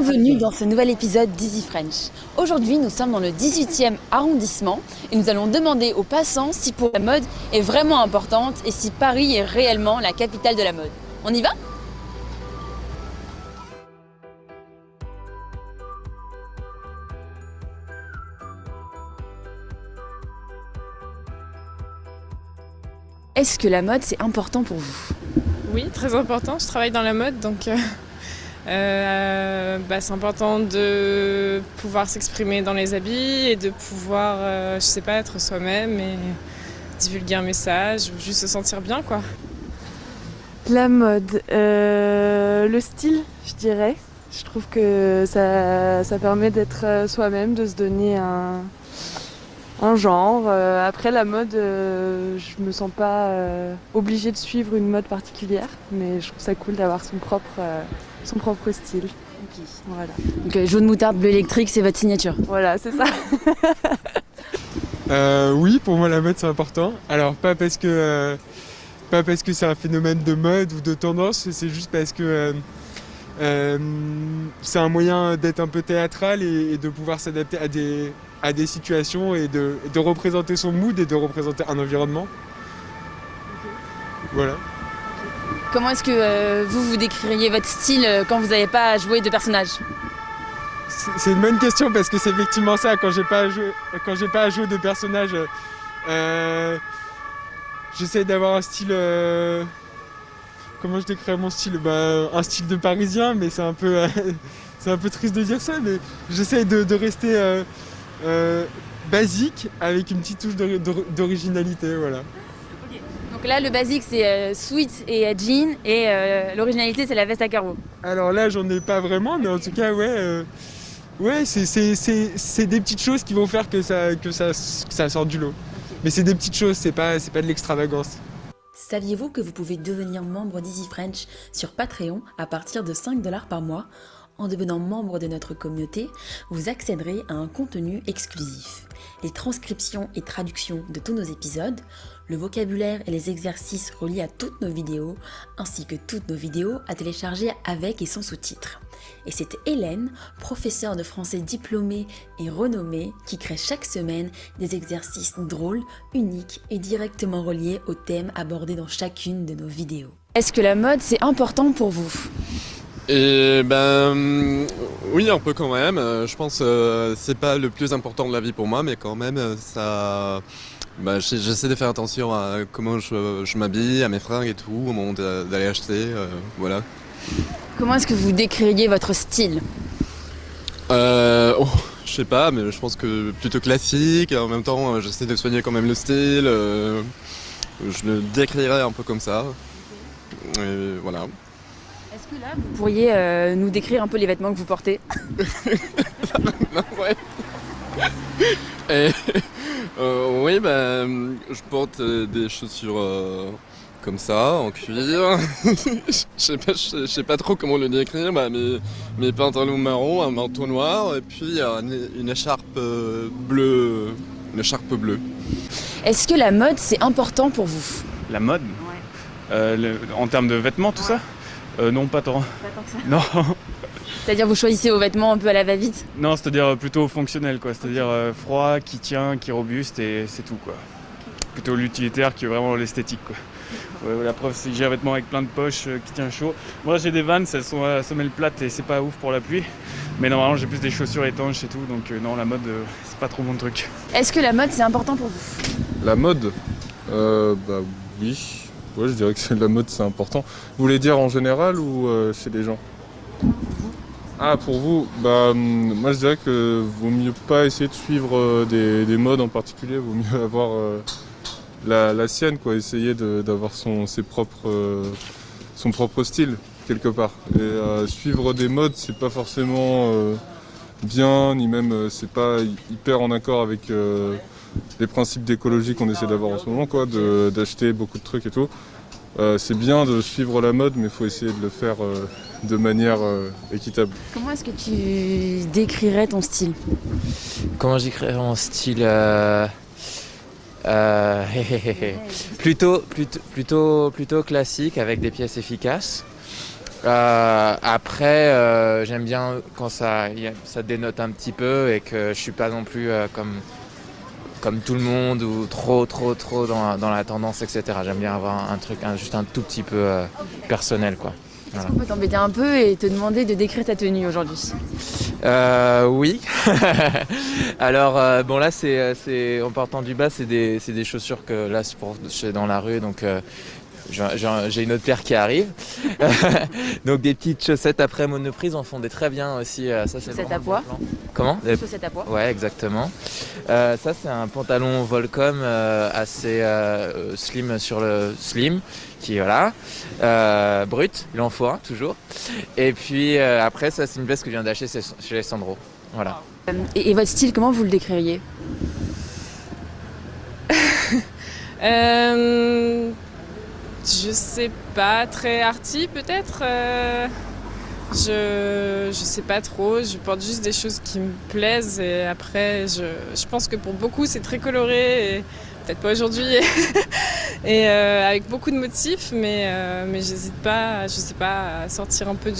Bienvenue dans ce nouvel épisode d'Easy French. Aujourd'hui, nous sommes dans le 18e arrondissement et nous allons demander aux passants si pour la mode est vraiment importante et si Paris est réellement la capitale de la mode. On y va ? Est-ce que la mode c'est important pour vous ? Oui, très important. Je travaille dans la mode, donc c'est important de pouvoir s'exprimer dans les habits et de pouvoir, être soi-même et divulguer un message ou juste se sentir bien, quoi. La mode, le style, je dirais. Je trouve que ça permet d'être soi-même, de se donner un genre. Après la mode, je me sens pas obligée de suivre une mode particulière, mais je trouve ça cool d'avoir son propre style. Okay. Voilà. Donc jaune moutarde, bleu électrique, c'est votre signature. Voilà, c'est ça. Oui, pour moi la mode c'est important. Alors pas parce que c'est un phénomène de mode ou de tendance, c'est juste parce que c'est un moyen d'être un peu théâtral et de pouvoir s'adapter à des situations et de représenter son mood et de représenter un environnement. Voilà. Comment est-ce que vous décririez votre style quand vous n'avez pas à jouer de personnage ? C'est une bonne question parce que c'est effectivement ça, quand j'ai pas à jouer de personnage, j'essaie d'avoir un style... comment je décrirais mon style ? Un style de parisien, mais c'est un peu triste de dire ça, mais j'essaie de rester basique avec une petite touche d'originalité, voilà. Donc là, le basique, c'est sweat et jean, et l'originalité, c'est la veste à carreaux. Alors là, j'en ai pas vraiment, mais en tout cas, ouais, c'est des petites choses qui vont faire que ça sort du lot. Mais c'est des petites choses, c'est pas de l'extravagance. Saviez-vous que vous pouvez devenir membre d'Easy French sur Patreon à partir de 5 $ par mois ? En devenant membre de notre communauté, vous accéderez à un contenu exclusif. Les transcriptions et traductions de tous nos épisodes, le vocabulaire et les exercices reliés à toutes nos vidéos, ainsi que toutes nos vidéos à télécharger avec et sans sous-titres. Et c'est Hélène, professeure de français diplômée et renommée, qui crée chaque semaine des exercices drôles, uniques et directement reliés aux thèmes abordés dans chacune de nos vidéos. Est-ce que la mode c'est important pour vous ? Et oui, un peu quand même. Je pense que c'est pas le plus important de la vie pour moi, mais quand même ça. J'essaie de faire attention à comment je m'habille, à mes fringues et tout, au moment d'aller acheter, voilà. Comment est-ce que vous décririez votre style ? Je sais pas, mais je pense que plutôt classique. En même temps, j'essaie de soigner quand même le style. Je le décrirais un peu comme ça. Et voilà. Est-ce que là, vous pourriez nous décrire un peu les vêtements que vous portez ? Ouais. Et, oui, je porte des chaussures comme ça, en cuir. Je sais pas trop comment le décrire. Mes pantalons marrons, un manteau noir et puis une écharpe bleue. Une écharpe bleue. Est-ce que la mode c'est important pour vous ? La mode ? Ouais. En termes de vêtements, tout ça ? Non, pas tant. Pas tant que ça. Non. C'est-à-dire vous choisissez vos vêtements un peu à la va-vite ? Non, c'est-à-dire plutôt fonctionnel, quoi. C'est-à-dire froid, qui tient, qui est robuste et c'est tout, quoi. Plutôt l'utilitaire que vraiment l'esthétique, quoi. Ouais, la preuve, c'est que j'ai un vêtement avec plein de poches qui tient chaud. Moi, j'ai des Vans, elles sont à semelle plate et c'est pas ouf pour la pluie. Mais normalement, j'ai plus des chaussures étanches et tout, donc non, la mode, c'est pas trop mon truc. Est-ce que la mode c'est important pour vous ? La mode ? Oui. Ouais, je dirais que la mode c'est important. Vous voulez dire en général ou chez les gens ? Ah, pour vous, moi je dirais que vaut mieux pas essayer de suivre des modes en particulier, vaut mieux avoir la sienne, quoi, essayer d'avoir son propre style quelque part. Et suivre des modes c'est pas forcément bien, ni même c'est pas hyper en accord avec les principes d'écologie qu'on essaie d'avoir en ce moment, quoi, d'acheter beaucoup de trucs et tout. C'est bien de suivre la mode, mais il faut essayer de le faire de manière équitable. Comment est-ce que tu décrirais ton style ? Comment je décrirais mon style plutôt classique avec des pièces efficaces. Après, j'aime bien quand ça dénote un petit peu et que je suis pas non plus comme tout le monde ou trop dans la tendance, etc. J'aime bien avoir un truc juste un tout petit peu personnel, quoi. Est-ce Voilà. qu'on peut t'embêter un peu et te demander de décrire ta tenue aujourd'hui? Oui. Alors bon là c'est en partant du bas c'est des chaussures que là c'est dans la rue donc j'ai une autre paire qui arrive. Donc des petites chaussettes après Monoprix en font des très bien aussi. Ça c'est Chaussettes vraiment à pois. bon plan. Comment? Des- Chaussettes à pois. Ouais, exactement. Ça, c'est un pantalon Volcom assez slim sur le slim, qui voilà, brut, il en faut un toujours. Et puis après, ça, c'est une veste que je viens d'acheter chez Sandro. Voilà. Et votre style, comment vous le décririez? Je sais pas, très arty peut-être. Je sais pas trop, je porte juste des choses qui me plaisent et après je pense que pour beaucoup c'est très coloré et peut-être pas aujourd'hui et avec beaucoup de motifs mais j'hésite pas, je sais pas, à sortir un peu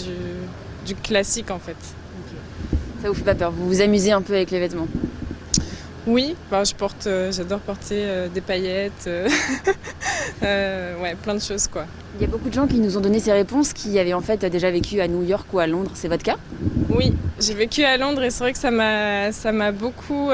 du classique en fait. Ça vous fait pas peur? Vous vous amusez un peu avec les vêtements? Oui, bah, j'adore porter des paillettes, ouais, plein de choses quoi. Il y a beaucoup de gens qui nous ont donné ces réponses qui avaient en fait déjà vécu à New York ou à Londres. C'est votre cas? Oui, j'ai vécu à Londres et c'est vrai que ça m'a beaucoup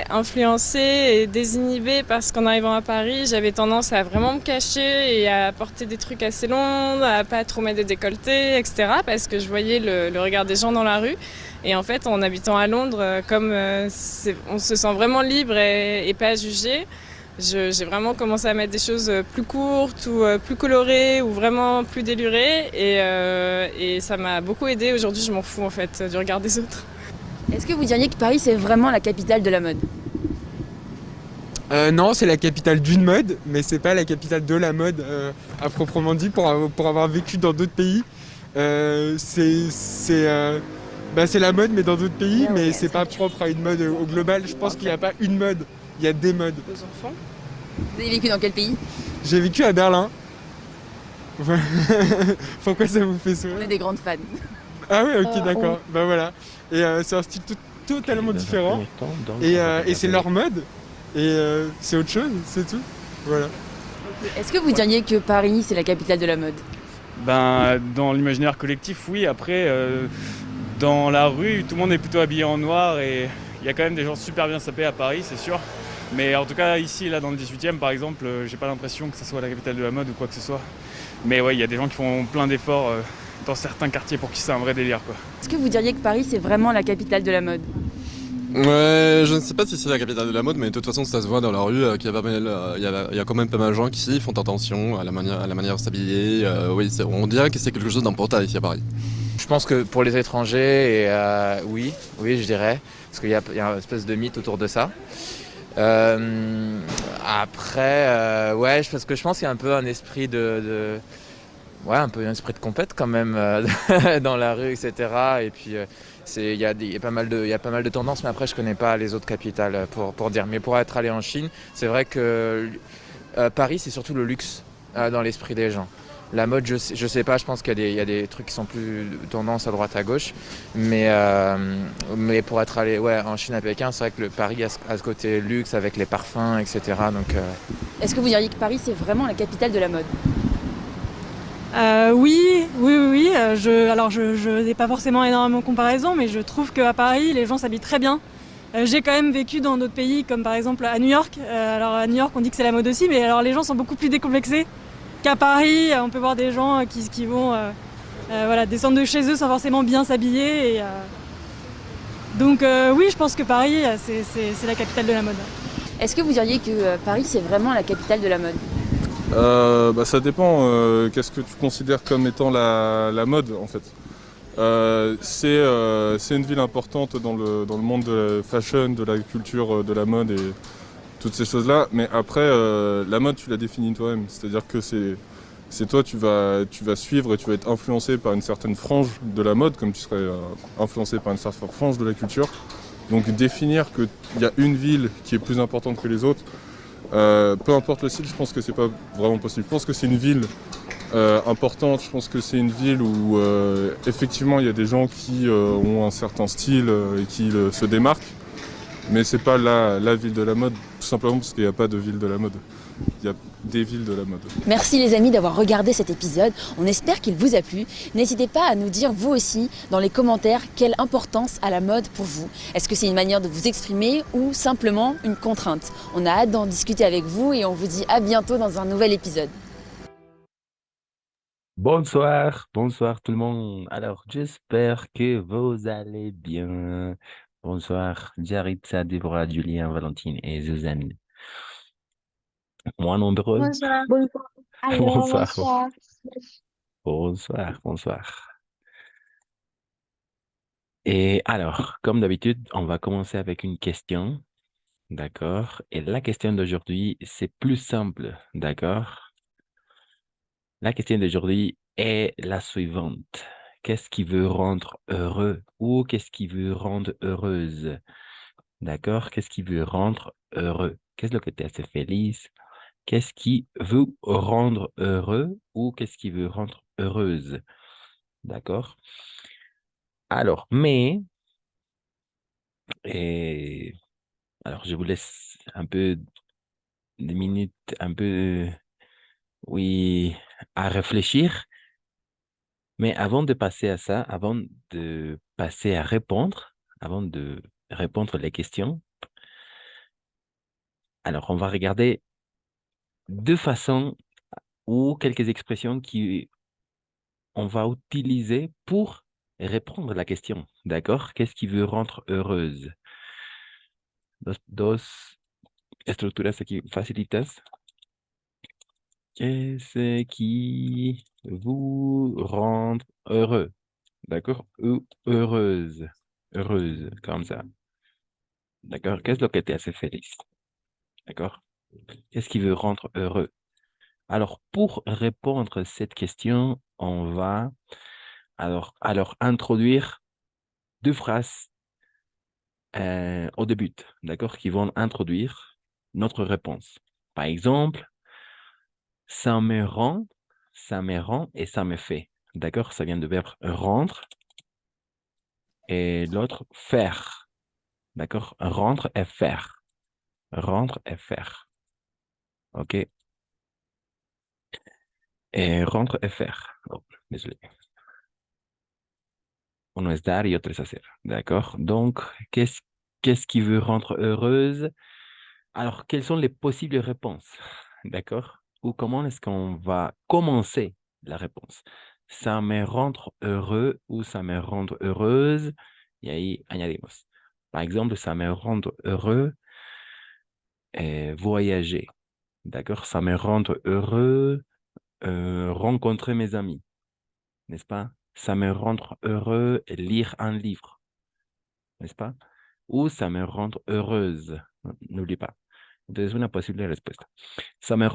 influencée et désinhibée parce qu'en arrivant à Paris, j'avais tendance à vraiment me cacher et à porter des trucs assez longs, à pas trop mettre de décolleté, etc. parce que je voyais le regard des gens dans la rue. Et en fait, en habitant à Londres, comme on se sent vraiment libre et pas jugé, j'ai vraiment commencé à mettre des choses plus courtes ou plus colorées ou vraiment plus délurées et ça m'a beaucoup aidée. Aujourd'hui, je m'en fous en fait du regard des autres. Est-ce que vous diriez que Paris c'est vraiment la capitale de la mode? Non, c'est la capitale d'une mode, mais c'est pas la capitale de la mode à proprement dit. Pour avoir vécu dans d'autres pays, c'est la mode, mais dans d'autres pays, mais c'est pas propre à une mode au global. Je pense qu'il n'y a pas une mode, il y a des modes. Aux enfants. Vous avez vécu dans quel pays? J'ai vécu à Berlin. Voilà. Pourquoi ça vous fait On sourire? est des grandes fans. Ah ouais, ok, d'accord. Bah voilà. Et c'est un style totalement différent. Et c'est leur mode. Et c'est autre chose, c'est tout. Voilà. Est-ce que vous diriez que Paris c'est la capitale de la mode? Ben, dans l'imaginaire collectif, oui. Après, dans la rue, tout le monde est plutôt habillé en noir et il y a quand même des gens super bien sapés à Paris, c'est sûr. Mais en tout cas, ici, là, dans le 18e, par exemple, j'ai pas l'impression que ce soit la capitale de la mode ou quoi que ce soit. Mais ouais, il y a des gens qui font plein d'efforts dans certains quartiers pour qui c'est un vrai délire, quoi. Est-ce que vous diriez que Paris c'est vraiment la capitale de la mode? Ouais, je ne sais pas si c'est la capitale de la mode, mais de toute façon, ça se voit dans la rue qu'il y a pas mal, il y a quand même pas mal de gens qui font attention à la manière de s'habiller. Oui, on dirait que c'est quelque chose d'important ici à Paris. Je pense que pour les étrangers, oui, je dirais, parce qu'il y a une espèce de mythe autour de ça. Après, ouais, parce que je pense qu'il y a un peu un esprit ouais, un peu un esprit de compète quand même dans la rue, etc. Et puis il y a pas mal de tendances, mais après je connais pas les autres capitales pour dire. Mais pour être allé en Chine, c'est vrai que Paris c'est surtout le luxe dans l'esprit des gens. La mode, je sais pas, je pense qu'il y a des trucs qui sont plus tendance à droite à gauche, mais pour être allé en Chine à Pékin, c'est vrai que Paris a ce côté luxe avec les parfums, etc. Donc, Est-ce que vous diriez que Paris c'est vraiment la capitale de la mode? Oui. Je n'ai pas forcément énormément de comparaison, mais je trouve qu'à Paris, les gens s'habillent très bien. J'ai quand même vécu dans d'autres pays, comme par exemple à New York. Alors à New York, on dit que c'est la mode aussi, mais alors les gens sont beaucoup plus décomplexés qu'à Paris. On peut voir des gens qui vont descendre de chez eux sans forcément bien s'habiller. Donc oui, je pense que Paris, c'est la capitale de la mode. Est-ce que vous diriez que Paris c'est vraiment la capitale de la mode? Ça dépend. Qu'est-ce que tu considères comme étant la mode en fait? C'est une ville importante dans le monde de la fashion, de la culture, de la mode et toutes ces choses-là. Mais après, la mode, tu la définis toi-même. C'est-à-dire que c'est toi, tu vas suivre et tu vas être influencé par une certaine frange de la mode, comme tu serais influencé par une certaine frange de la culture. Donc définir qu'il y a une ville qui est plus importante que les autres, peu importe le style, je pense que c'est pas vraiment possible. Je pense que c'est une ville importante. Je pense que c'est une ville où effectivement il y a des gens qui ont un certain style et qui se démarquent. Mais c'est pas la ville de la mode, tout simplement parce qu'il n'y a pas de ville de la mode. Il y a des villes de la mode. Merci les amis d'avoir regardé cet épisode, on espère qu'il vous a plu. N'hésitez pas à nous dire vous aussi dans les commentaires quelle importance a la mode pour vous. Est-ce que c'est une manière de vous exprimer ou simplement une contrainte? On a hâte d'en discuter avec vous et on vous dit à bientôt dans un nouvel épisode. Bonsoir, bonsoir tout le monde. Alors, j'espère que vous allez bien. Bonsoir, Jaritza, Déborah, Julien, Valentine et Suzanne. Moins nombreux. Bonsoir. Bonsoir. Bonsoir, bonsoir. Et alors, comme d'habitude, on va commencer avec une question. D'accord? Et la question d'aujourd'hui, c'est plus simple. D'accord? La question d'aujourd'hui est la suivante. Qu'est-ce qui veut rendre heureux ou qu'est-ce qui veut rendre heureuse? D'accord? Qu'est-ce qui veut rendre heureux? Qu'est-ce que te hace feliz? Qu'est-ce qui veut rendre heureux ou qu'est-ce qui veut rendre heureuse? D'accord? Alors, alors je vous laisse un peu des minutes, un peu, oui, à réfléchir. Mais avant de passer à ça, avant de passer à répondre, avant de répondre les questions, alors on va regarder deux façons ou quelques expressions qu'on va utiliser pour répondre à la question. D'accord? Qu'est-ce qui veut rendre heureuse? Dos estructuras aquí facilitas. Qu'est-ce qui vous rend heureux? D'accord? Ou heureuse. Heureuse, comme ça. D'accord? Qu'est-ce que te hace feliz? D'accord? Qu'est-ce qui veut rendre heureux? Alors, pour répondre à cette question, on va alors introduire deux phrases au début, d'accord, qui vont introduire notre réponse. Par exemple, ça me rend et ça me fait. D'accord? Ça vient du verbe rendre et l'autre faire. D'accord? Rendre et faire. Rendre et faire. OK? Et rendre et faire. Oh, désolé. Uno es dar y otro es hacer. D'accord? Donc, qu'est-ce qui veut rendre heureuse? Alors, quelles sont les possibles réponses? D'accord? Ou comment est-ce qu'on va commencer la réponse? Ça me rendre heureux ou ça me rendre heureuse. Y ahí añadimos. Par exemple, ça me rendre heureux voyager. D'accord? Ça me rendre heureux rencontrer mes amis. N'est-ce pas? Ça me rendre heureux lire un livre. N'est-ce pas? Ou ça me rendre heureuse. N'oublie pas. Entonces, una posible respuesta. Ça me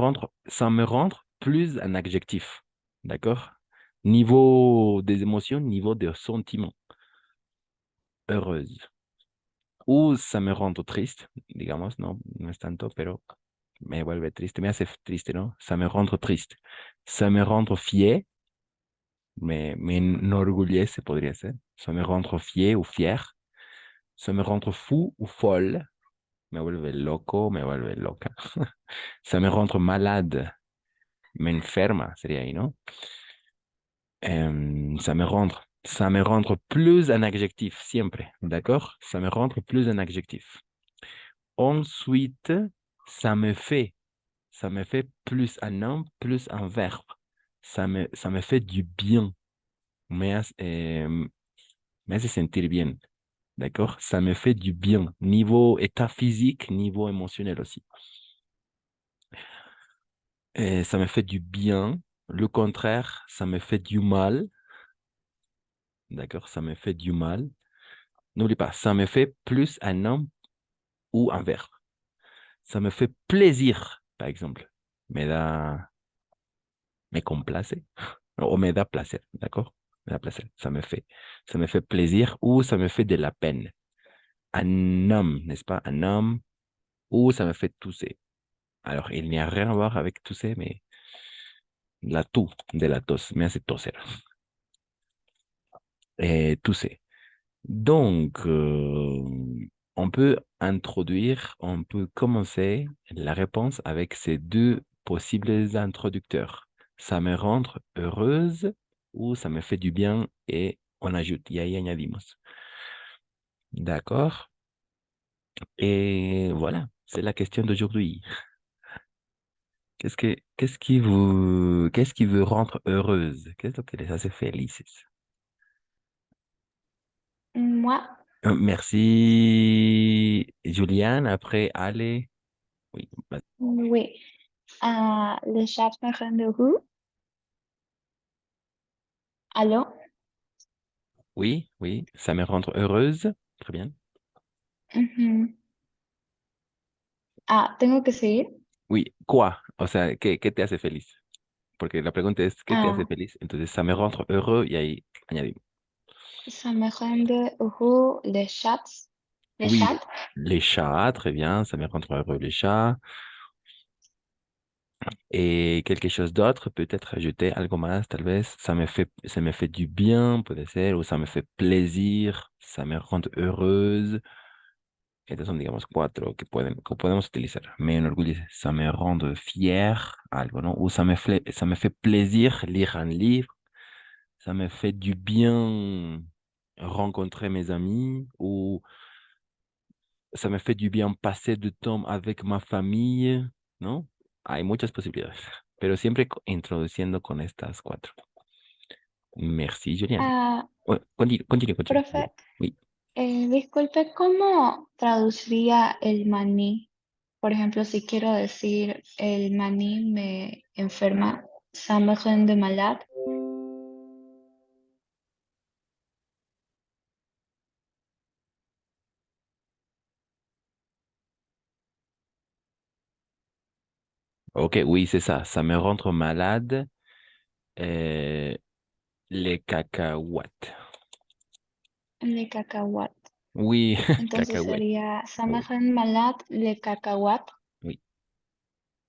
rendre plus un adjectif. D'accord? Niveau des émotions, niveau des sentiments. Heureuse. Ou ça me rend triste, digamos, no es tanto, pero me vuelve triste, me hace triste, ¿no? Ça me rend triste. Ça me rend fier, me enorgullece, podría ser. Ça me rend fier ou fier. Ça me rend fou ou folle. Me vuelve loco, me vuelve loca. Ça me rend malade. Me enferma, sería ahí, ¿no? Ça me rendre plus un adjectif, siempre, d'accord? Ça me rendre plus un adjectif. Ensuite, ça me fait plus un nom, plus un verbe. Ça me fait du bien. Me hace sentir bien. D'accord? Ça me fait du bien. Niveau état physique, niveau émotionnel aussi. Et ça me fait du bien. Le contraire, ça me fait du mal. D'accord? Ça me fait du mal. N'oublie pas, ça me fait plus un nom ou un verbe. Ça me fait plaisir, par exemple. Me complace. O me da placer, d'accord? Me da placer. Ça me fait plaisir ou ça me fait de la peine. Un homme, n'est-ce pas? Un homme ou ça me fait tousser. Alors, il n'y a rien à voir avec tousser, mais La toux de la tos, me hace toser. Tousser. Donc, on peut commencer la réponse avec ces deux possibles introducteurs. Ça me rend heureuse ou ça me fait du bien et on ajoute, y ahí añadimos. D'accord? Et voilà, c'est la question d'aujourd'hui. Qu'est-ce qui vous rendre heureuse? Qu'est-ce que les hace felices? Moi, Merci, Juliane. Après, Ale. Oui, oui. Le chat me rend heureux. Allô? oui, ça me rend heureuse. Très bien. Ujú. ¿Tengo que seguir? Oui, quoi? O sea, ¿qué te hace feliz? Porque la pregunta es, ¿qué te hace Ah, feliz? Entonces, ça me rend heureux y ahí añadimos. ça me rend heureux les chats. Les Oui, chats? les chats, très bien, ça me rend heureux les chats. Et quelque chose d'autre, peut-être ajouter algo más, tal vez. Ça me fait du bien, peut être, ou ça me fait plaisir, ça me rend heureuse. Estas son, digamos, cuatro que podemos utilizar. Me enorgullece, ça me rend fier, algo, ¿no? O ça me fait plaisir lire un livre, ça me fait du bien rencontrer mes amis, ou ça me fait du bien passer du temps avec ma famille, ¿no? Hay muchas posibilidades, pero siempre introduciendo con estas cuatro. Merci, Julián. Ah, Continue. profe, Oui. disculpe, ¿cómo traduciría el maní? Por ejemplo, si quiero decir el maní me enferma, ça me rend malade. Ok, oui, c'est ça. Ça me rend malade. euh, les cacahuètes. Le cacahuate. Oui, Entonces cacahuètes. sería ça me Oui, rend malade le cacahuate. oui,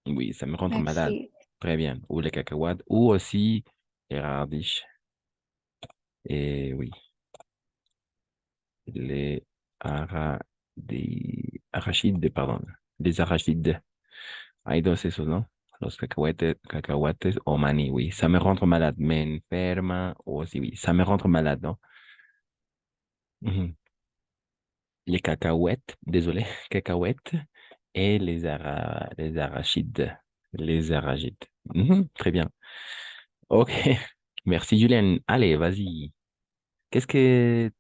oui, ça me rend malade. Merci. Très bien. Ou les cacahuètes, ou aussi les radis. Et oui, les arachides, pardon. Les arachides. Hay dos esos, ¿no? Los cacahuetes o maní, oui. Ça me rend malade. Me enferma, o sí, oui. Ça me rend malade, ¿no? Mhm. Les cacahuètes, désolé, cacahuètes et les arachides. Les arachides. Mhm, très bien. Ok. Merci, Julien. Allez, vas-y. Qu'est-ce que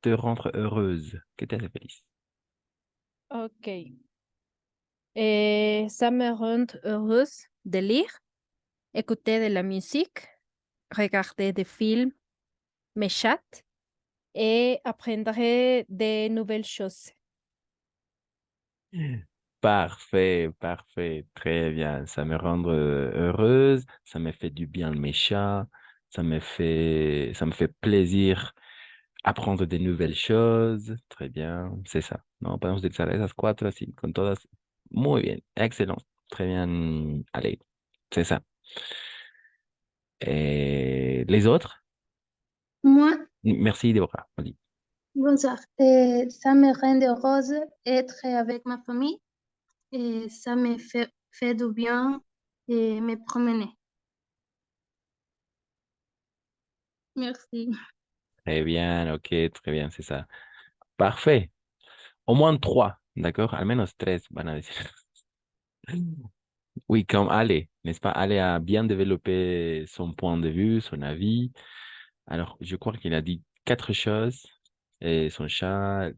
te rend heureuse? Que te hace feliz? Ok. Ça me rend heureuse de lire, écouter de la musique, regarder des films, mes chats et apprendre de nouvelles choses. Parfait, parfait, très bien. Ça me rend heureuse, ça me fait du bien mes chats, ça me fait plaisir apprendre de nouvelles choses. Très bien, c'est ça. No, podemos utilizar esas cuatro así, con todas. Muy bien, excellent. Très bien, allez, c'est ça. Et les autres? Moi, Merci, Deborah. Vas-y. bonsoir. Ça me rend heureuse être avec ma famille et ça me fait du bien et me promener. Merci. Très bien, ok, très bien, c'est ça. Parfait. Au moins trois, d'accord? Al menos tres, van a decir. Oui, comme Ale, n'est-ce pas? Ale a bien développé son point de vue, son avis. Alors, je crois qu'il a dit quatre choses. Et son chat,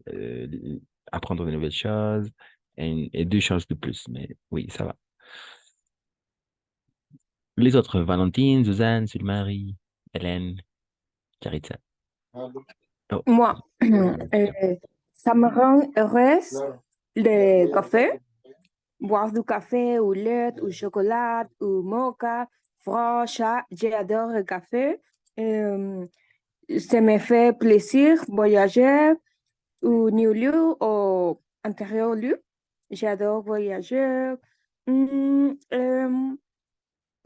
apprendre de nouvelles choses et deux choses de plus. Mais oui, ça va. Les autres, Valentine, Suzanne, Sulmarie, Hélène, Caritza. Oh, Moi, ça me rend heureuse le café, boire du café ou lait ou chocolat ou mocha, froid, chat, j'adore le café. Euh, Ça me fait plaisir voyager au new lieu ou antérieur lieu. J'adore voyager.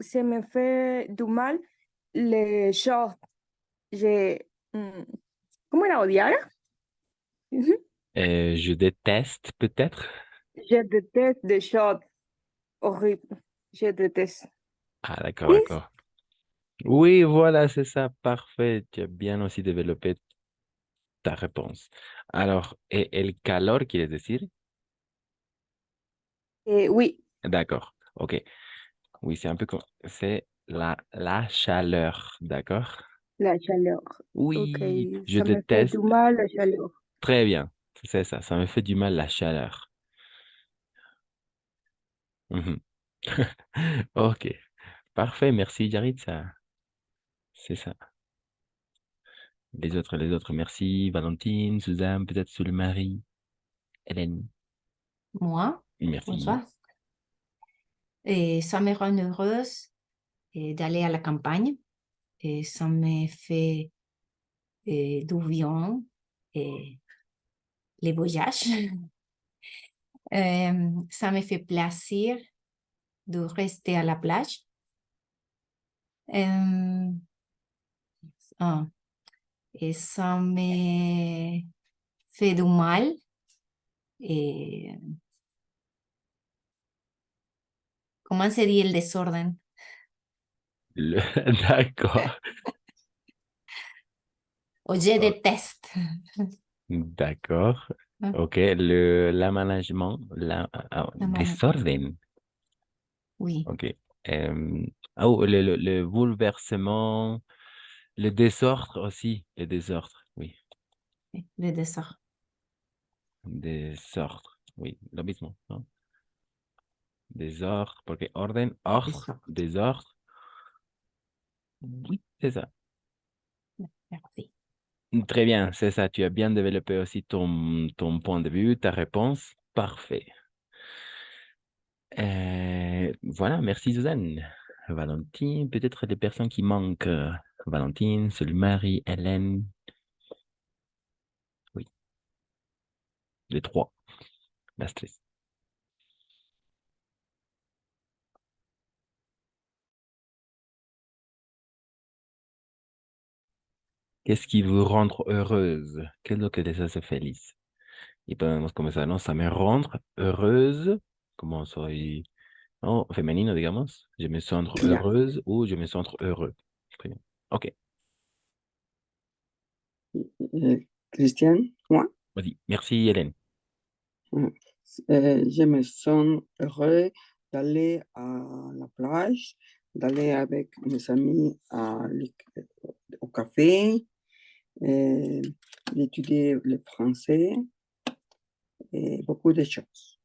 ça me fait du mal les choses. Je, ¿Cómo era odiar? Mhm. Je déteste peut-être. Je déteste les choses horribles. Je déteste. Ah, d'accord, Oui, d'accord. Oui, voilà, c'est ça, parfait. Tu as bien aussi développé ta réponse. Alors, et el calor, quieres decir? oui, D'accord, ok. Oui, c'est un peu comme... C'est la chaleur, d'accord? la chaleur. Ok, Oui, je ça me fait du déteste. mal la chaleur. Très bien, c'est ça me fait du mal la chaleur. Mhm. Ok, parfait, merci Yaritza. C'est ça. Les autres, merci. Valentine, Suzanne, peut-être Marie, Hélène, Moi, merci. bonsoir. Et ça me rend heureuse d'aller à la campagne. Et ça me fait du bien et les voyages. Ça me fait plaisir de rester à la plage. Euh, ah, et ça me fait du mal. Et, ¿cómo sería el desorden? D'accord, O je déteste. d'accord. Ah, Ok, l'aménagement, la mala- désordre. Oui, Ok. Oh, le bouleversement, le désordre aussi, le désordre, oui. le désordre. Désordre, oui, lo mismo, ¿no? Désordre, porque orden, ordre, désordre. Oui, c'est ça. Merci. Très bien, c'est ça. Tu as bien développé aussi ton point de vue, ta réponse. Parfait. Voilà, merci Suzanne. Valentine, peut-être les personnes qui manquent. Valentine, celui Marie, Hélène. Oui, les trois. La stress. Qu'est-ce qui vous rend heureuse? ¿Qué es lo que les hace feliz? Y podemos comenzar, ¿no? Ça me rendre heureuse. Como soy, ¿no? Femenino, digamos. Je me sens Ya. heureuse ou je me sens heureux. Très bien. OK. Christiane, moi, Vas-y. Merci, Hélène. je me sens heureux d'aller à la plage, d'aller avec mes amis au café, d'étudier le français et beaucoup de choses.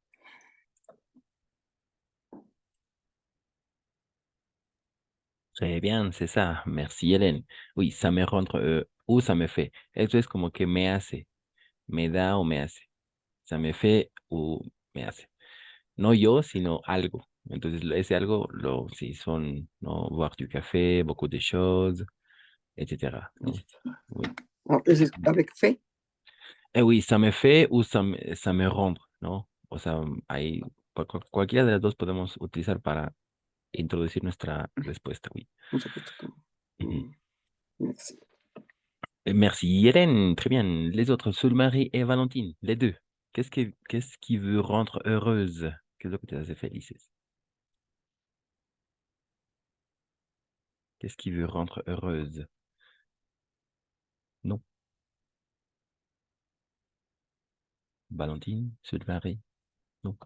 Très bien, c'est ça. Merci, Hélène. Oui, ça me rend ou ça me fait. Esto es como que me hace. Me da o me hace. Ça me fait ou me hace. No yo, sino algo. Entonces, ese algo, sí, son, ¿no? Boire du café, beaucoup de choses, etc. ¿no? Oui. Ah, es avec fait? Oui, ça me fait ou ça me rend, ¿no? O sea, hay, cualquiera de las dos podemos utilizar para introducir nuestra respuesta, oui. Mhm. Merci. Merci, Hélène. Très bien. Les autres, Soul-Marie et Valentine, les deux. Qu'est-ce qui veut rendre heureuse? Qu'est-ce que te hace felices? Qu'est-ce qui veut rendre heureuse? Non. Valentine, Soul-Marie, non.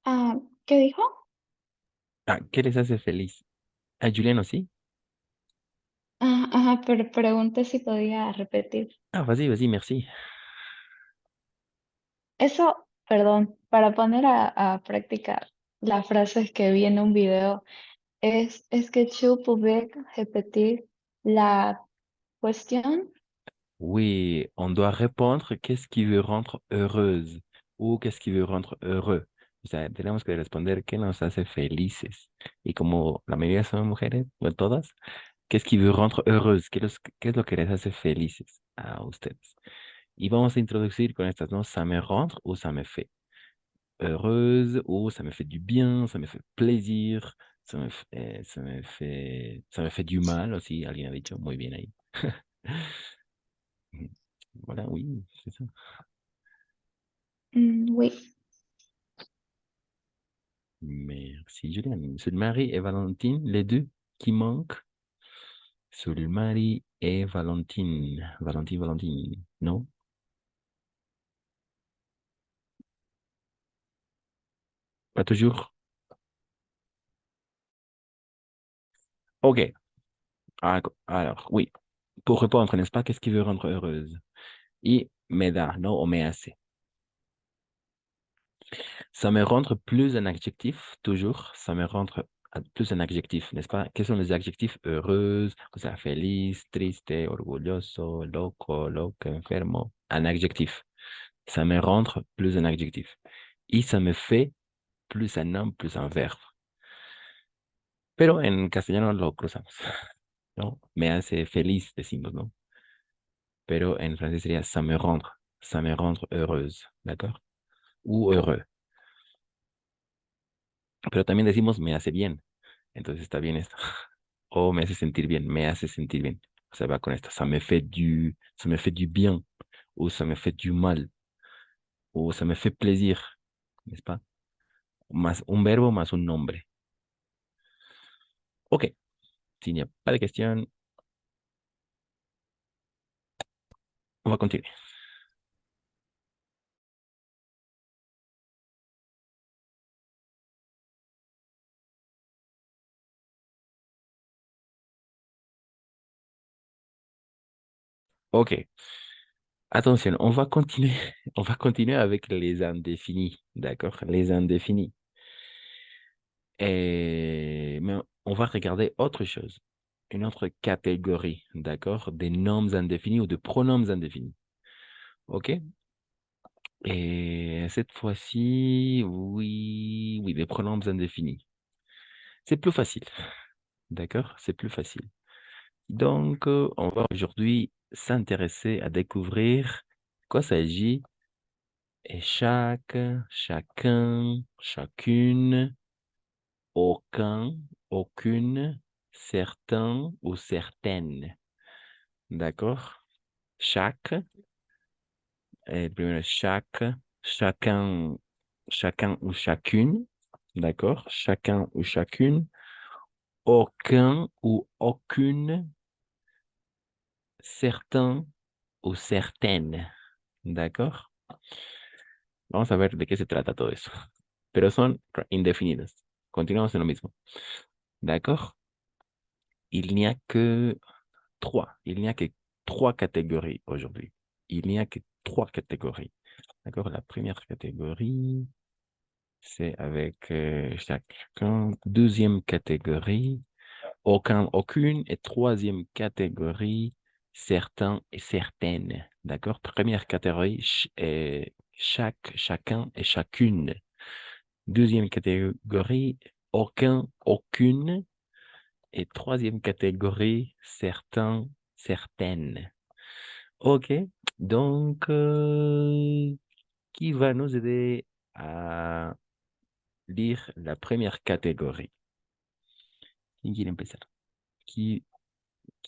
Ah, ¿qué dijo? Ah, ¿qué les hace feliz? ¿A Julián aussi? Ah, ajá, pero pregunté si podía repetir. Ah, vas-y, merci. Eso, perdón, para poner a práctica las frases que vi en un video, es que tu pouvais repetir la cuestión. Oui, on doit répondre qu'est-ce qui veut rendre heureuse ou qu'est-ce qui veut rendre heureux. O sea, tenemos que responder qué nos hace felices. Y como la mayoría son mujeres, o todas, ¿qué es que veut rendre heureuse? ¿Qué es lo que les hace felices a ustedes? Y vamos a introducir con estas, ¿no? Ça me rend ou ça me fait heureuse ou ça me fait du bien, ça me fait plaisir, ça me fait du mal aussi, alguien a dicho, muy bien ahí. Voilà, oui, c'est ça. Oui. Merci, Juliane. Sul-Marie et Valentine, les deux qui manquent. Sul-Marie et Valentine. Valentine. Non? Pas toujours? OK. Alors, oui. Pour répondre, n'est-ce pas? Qu'est-ce qui veut rendre heureuse? Y me da, non? O me hace. Ça me rend plus un adjectif, toujours. Ça me rend plus un adjectif, n'est-ce pas? Quels sont les adjectifs? Heureuse, o sea, feliz, triste, orgulloso, loco, loca, enfermo. Un adjectif. Ça me rend plus un adjectif. Y ça me fait plus un nom, plus un verbe. Pero en castellano lo cruzamos, ¿no? Me hace feliz, decimos, ¿no? Pero en francés sería ça me rendre heureuse, ¿d'accord? Ou heureux. Pero también decimos me hace bien, entonces está bien esto. O me hace sentir bien, me hace sentir bien. O sea, va con esto. Ça me fait du bien, ou ça me fait du mal, ou ça me fait plaisir, n'est-ce pas? Más un verbo más un nombre. Ok, s'il n'y a pas de questions, on va continuer. Ok, attention, on va continuer, on va continuer avec les indéfinis, d'accord? Les indéfinis. Mais on va regarder autre chose, une autre catégorie, d'accord? Des noms indéfinis ou de pronoms indéfinis. OK? Et cette fois-ci, oui, des pronoms indéfinis. C'est plus facile, d'accord? C'est plus facile. Donc, on va aujourd'hui s'intéresser à découvrir quoi s'agit et chaque, chacun, chacune, aucun, aucune, certain ou certaine. D'accord? Chaque, et primero chaque, chacun, chacun ou chacune. D'accord? Chacun ou chacune. Aucun ou aucune, certain ou certaine. D'accord? Vamos a ver de qué se trata todo eso. Pero son indefinidos. Continuamos en lo mismo. D'accord? Il n'y a que il n'y a que trois catégories aujourd'hui. Il n'y a que trois catégories. D'accord? La première catégorie, c'est avec chacun. Deuxième catégorie, aucun, aucune. Et troisième catégorie, certains et certaines. D'accord? Première catégorie, chaque, chacun et chacune. Deuxième catégorie, aucun, aucune. Et troisième catégorie, certains, certaines. OK. Donc, qui va nous aider à lire la première catégorie? Qui quiere empezar? Qui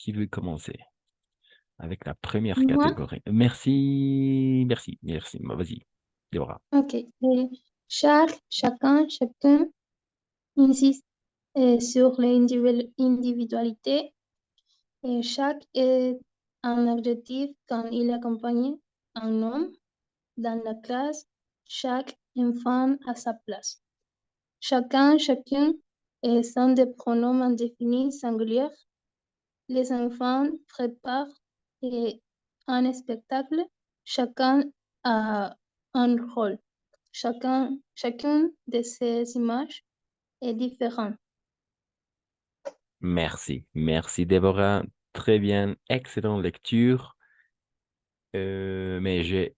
veut commencer avec la première Moi, catégorie? Merci. Vas-y, Déborah. ok. Chaque, chacun, chacun insiste sur l'individualité. Chaque est un adjectif quand il accompagne un nom. Dans la classe, chaque enfant a sa place. Chacun, chacune sont des pronoms indéfinis singuliers. Les enfants préparent un spectacle. Chacun a un rôle. Chacune de ces images est différente. Merci Déborah. Très bien, excellente lecture. Mais j'ai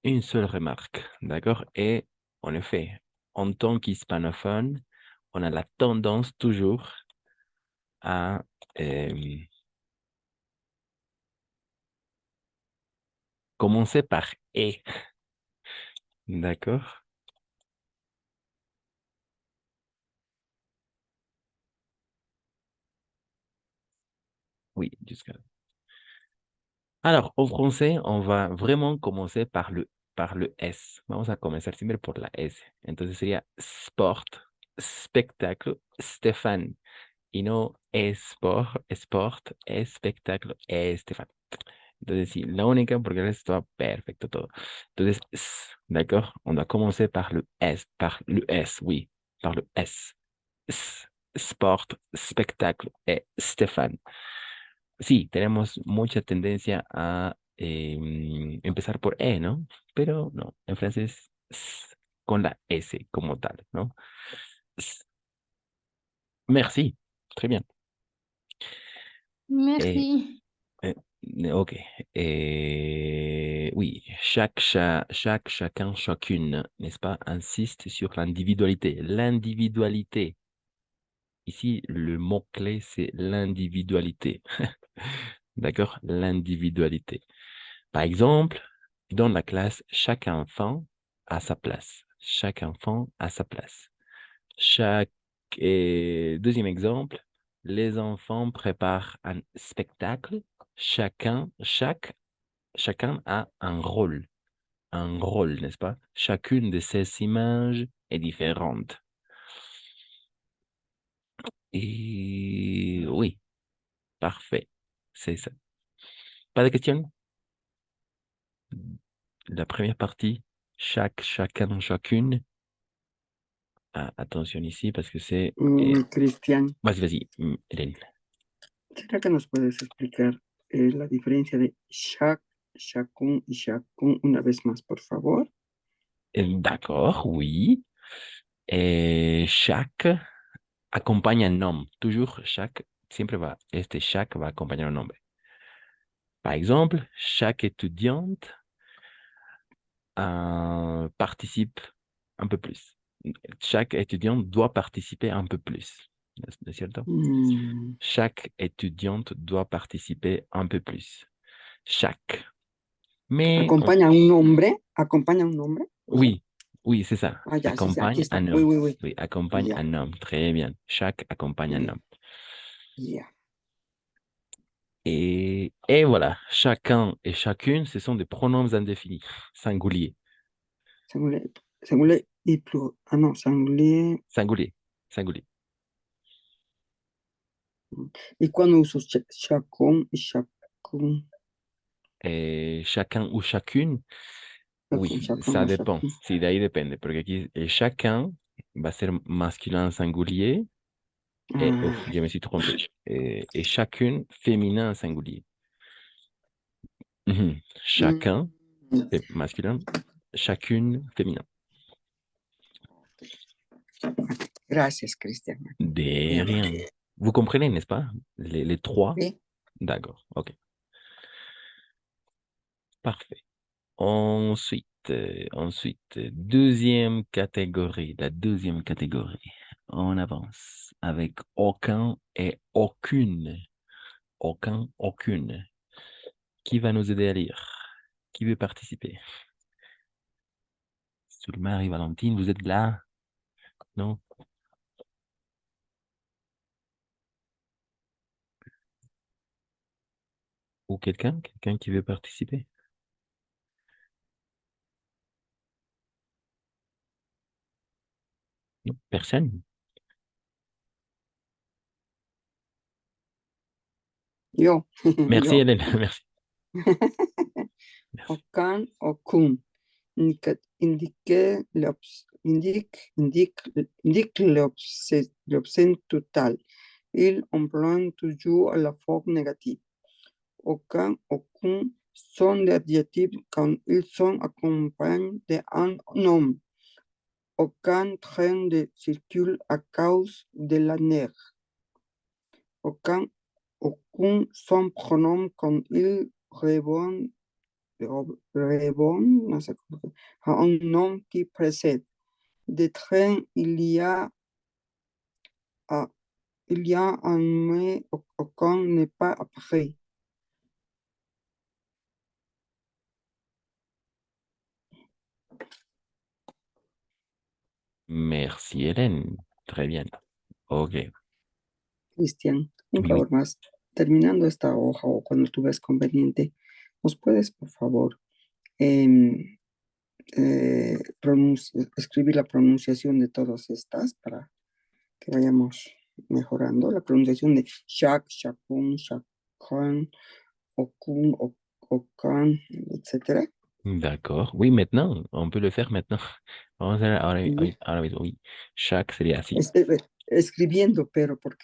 une seule remarque, d'accord? Et en effet, en tant qu'hispanophone, on a la tendance toujours à commencer par E. D'accord? Oui, jusqu'à là. Alors, au français, on va vraiment commencer par le S. Vamos a comenzar siempre por la S. Entonces sería sport, spectáculo, Stefan. Y no sport, espectáculo, Stefan. Entonces, sí, la única, porque el resto está perfecto todo. Entonces, d'accord? On doit commencer par le S, oui, par le S. Sport, spectáculo, Stefan. Sí, tenemos mucha tendencia a empezar por E, ¿no? Pero no, en francés con la S como tal, ¿no? S. Merci, très bien. Eh, Merci. eh, ok. Oui, chacun, chacune, n'est-ce pas, insiste sur l'individualité. L'individualité. Ici, le mot-clé, c'est l'individualité. D'accord? L'individualité. Par exemple, dans la classe, chaque enfant a sa place. Chaque enfant a sa place. Deuxième exemple, les enfants préparent un spectacle. Chacun a un rôle, n'est-ce pas? Chacune de ces images est différente. Et oui, parfait, c'est ça. Pas de questions? La première partie, chacun, chacune. Ah, attention ici parce que c'est... Cristian, Vas-y, Hélène. ¿será que nos puedes explicar la diferencia de chaque, chacun y chacun una vez más, por favor? D'accord, oui. Et chaque accompagne un nom. Toujours chaque, siempre va, chaque va accompagner un nombre. Par exemple, chaque étudiante participe un peu plus. Chaque étudiante doit participer un peu plus. ¿No es cierto? Chaque étudiante doit participer un peu plus. Chaque. Mais ¿Acompaña un nombre? ¿Acompaña un nombre? oui, oui, c'est ça. Ah, ya, sí, aquí Accompagne está. un Oui, homme. oui, oui. Oui, accompagne Ya, un homme. Très bien. Chaque accompagne un homme. ya. Et voilà, chacun et chacune, ce sont des pronoms indéfinis, singuliers. Singulier y plural. Ah, non, singulier. Singulier, singulier. ¿Y cuando uso chacun y chacun? Et chacun ou chacune, oui, Chacun ça o dépend. chacun. Sí, de ahí depende, porque aquí chacun va a ser masculin singulier. Et, je me suis trompé. Et chacune féminin singulier. Chacun, c'est masculin. Chacune, féminin. Gracias, Cristian. De rien. Vous comprenez, n'est-ce pas? Les trois? Oui. D'accord, ok. Parfait. Ensuite, deuxième catégorie, la deuxième catégorie. On avance avec aucun et aucune. Aucun, aucune. Qui va nous aider à lire? Qui veut participer? Sulmar et Valentine, vous êtes là? Non? Ou quelqu'un qui veut participer? Non, personne? Yo. Merci Yo. Hélène, merci. Aucun, aucun. Indique l'absence totale. Il emploie toujours la forme négative. Aucun, aucun sont des adjectifs quand ils sont accompagnés d'un nom. Aucun train ne circule à cause de la neige. Aucun sont pronoms quand ils répondent no sé à un nom qui précède. Des trains, il y a un mais aucun n'est pas après. Merci, Hélène. Très bien. Ok. Cristian, un Oui, favor más. Terminando esta hoja o cuando tú ves conveniente, ¿nos puedes, por favor, em, escribir la pronunciación de todas estas para que vayamos mejorando? La pronunciación de Shak, Shakun, Shakhan, Okun, Okan, etcétera. d'accord. Oui, maintenant, on peut le faire maintenant. Vamos a ver ahora, Oui. ahora mismo. Oui. Chaque sería así. Escribiendo, pero porque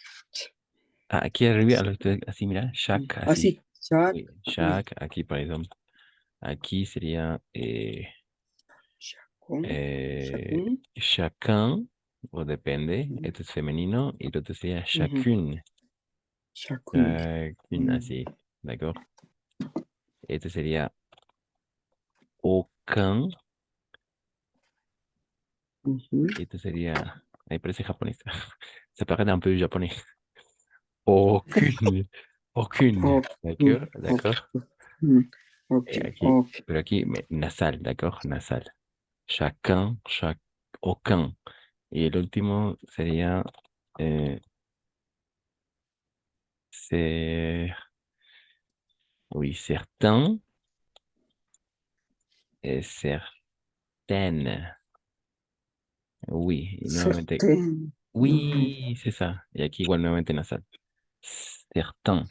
Ah, aquí arriba, así, mira, chaque, así. así, Shak, Oui, oui, chaque, aquí, por ejemplo. Aquí sería Shakun, chacun, o depende. Esto es femenino y lo otro sería chacune. Shakun. Chacune, así. D'accord. Este sería aucun. Esto sería. Ahí parece japonés. Ça paraît un peu japonais. Aucune. Aucune. D'accord, d'accord. Et aquí, pero aquí, nasal, d'accord, nasal. Chacun, aucun. Y el último sería ser, oui, certain et certaine. Oui, y nuevamente, Certain. oui, c'est ça. Y aquí igual nuevamente nasal. Certain.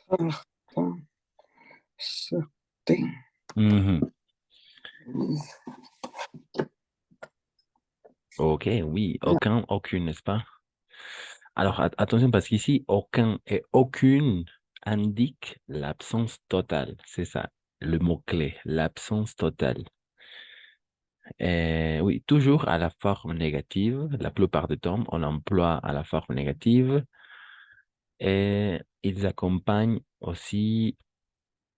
Certain. Mhm. Ok, oui, aucun, aucune, n'est-ce pas? Alors, attention, parce qu'ici, aucun et aucune indique l'absence totale. C'est ça, le mot-clé, l'absence totale. Oui, toujours à la forme négative. La plupart du temps, on emploie à la forme négative. Et ils accompagnent aussi,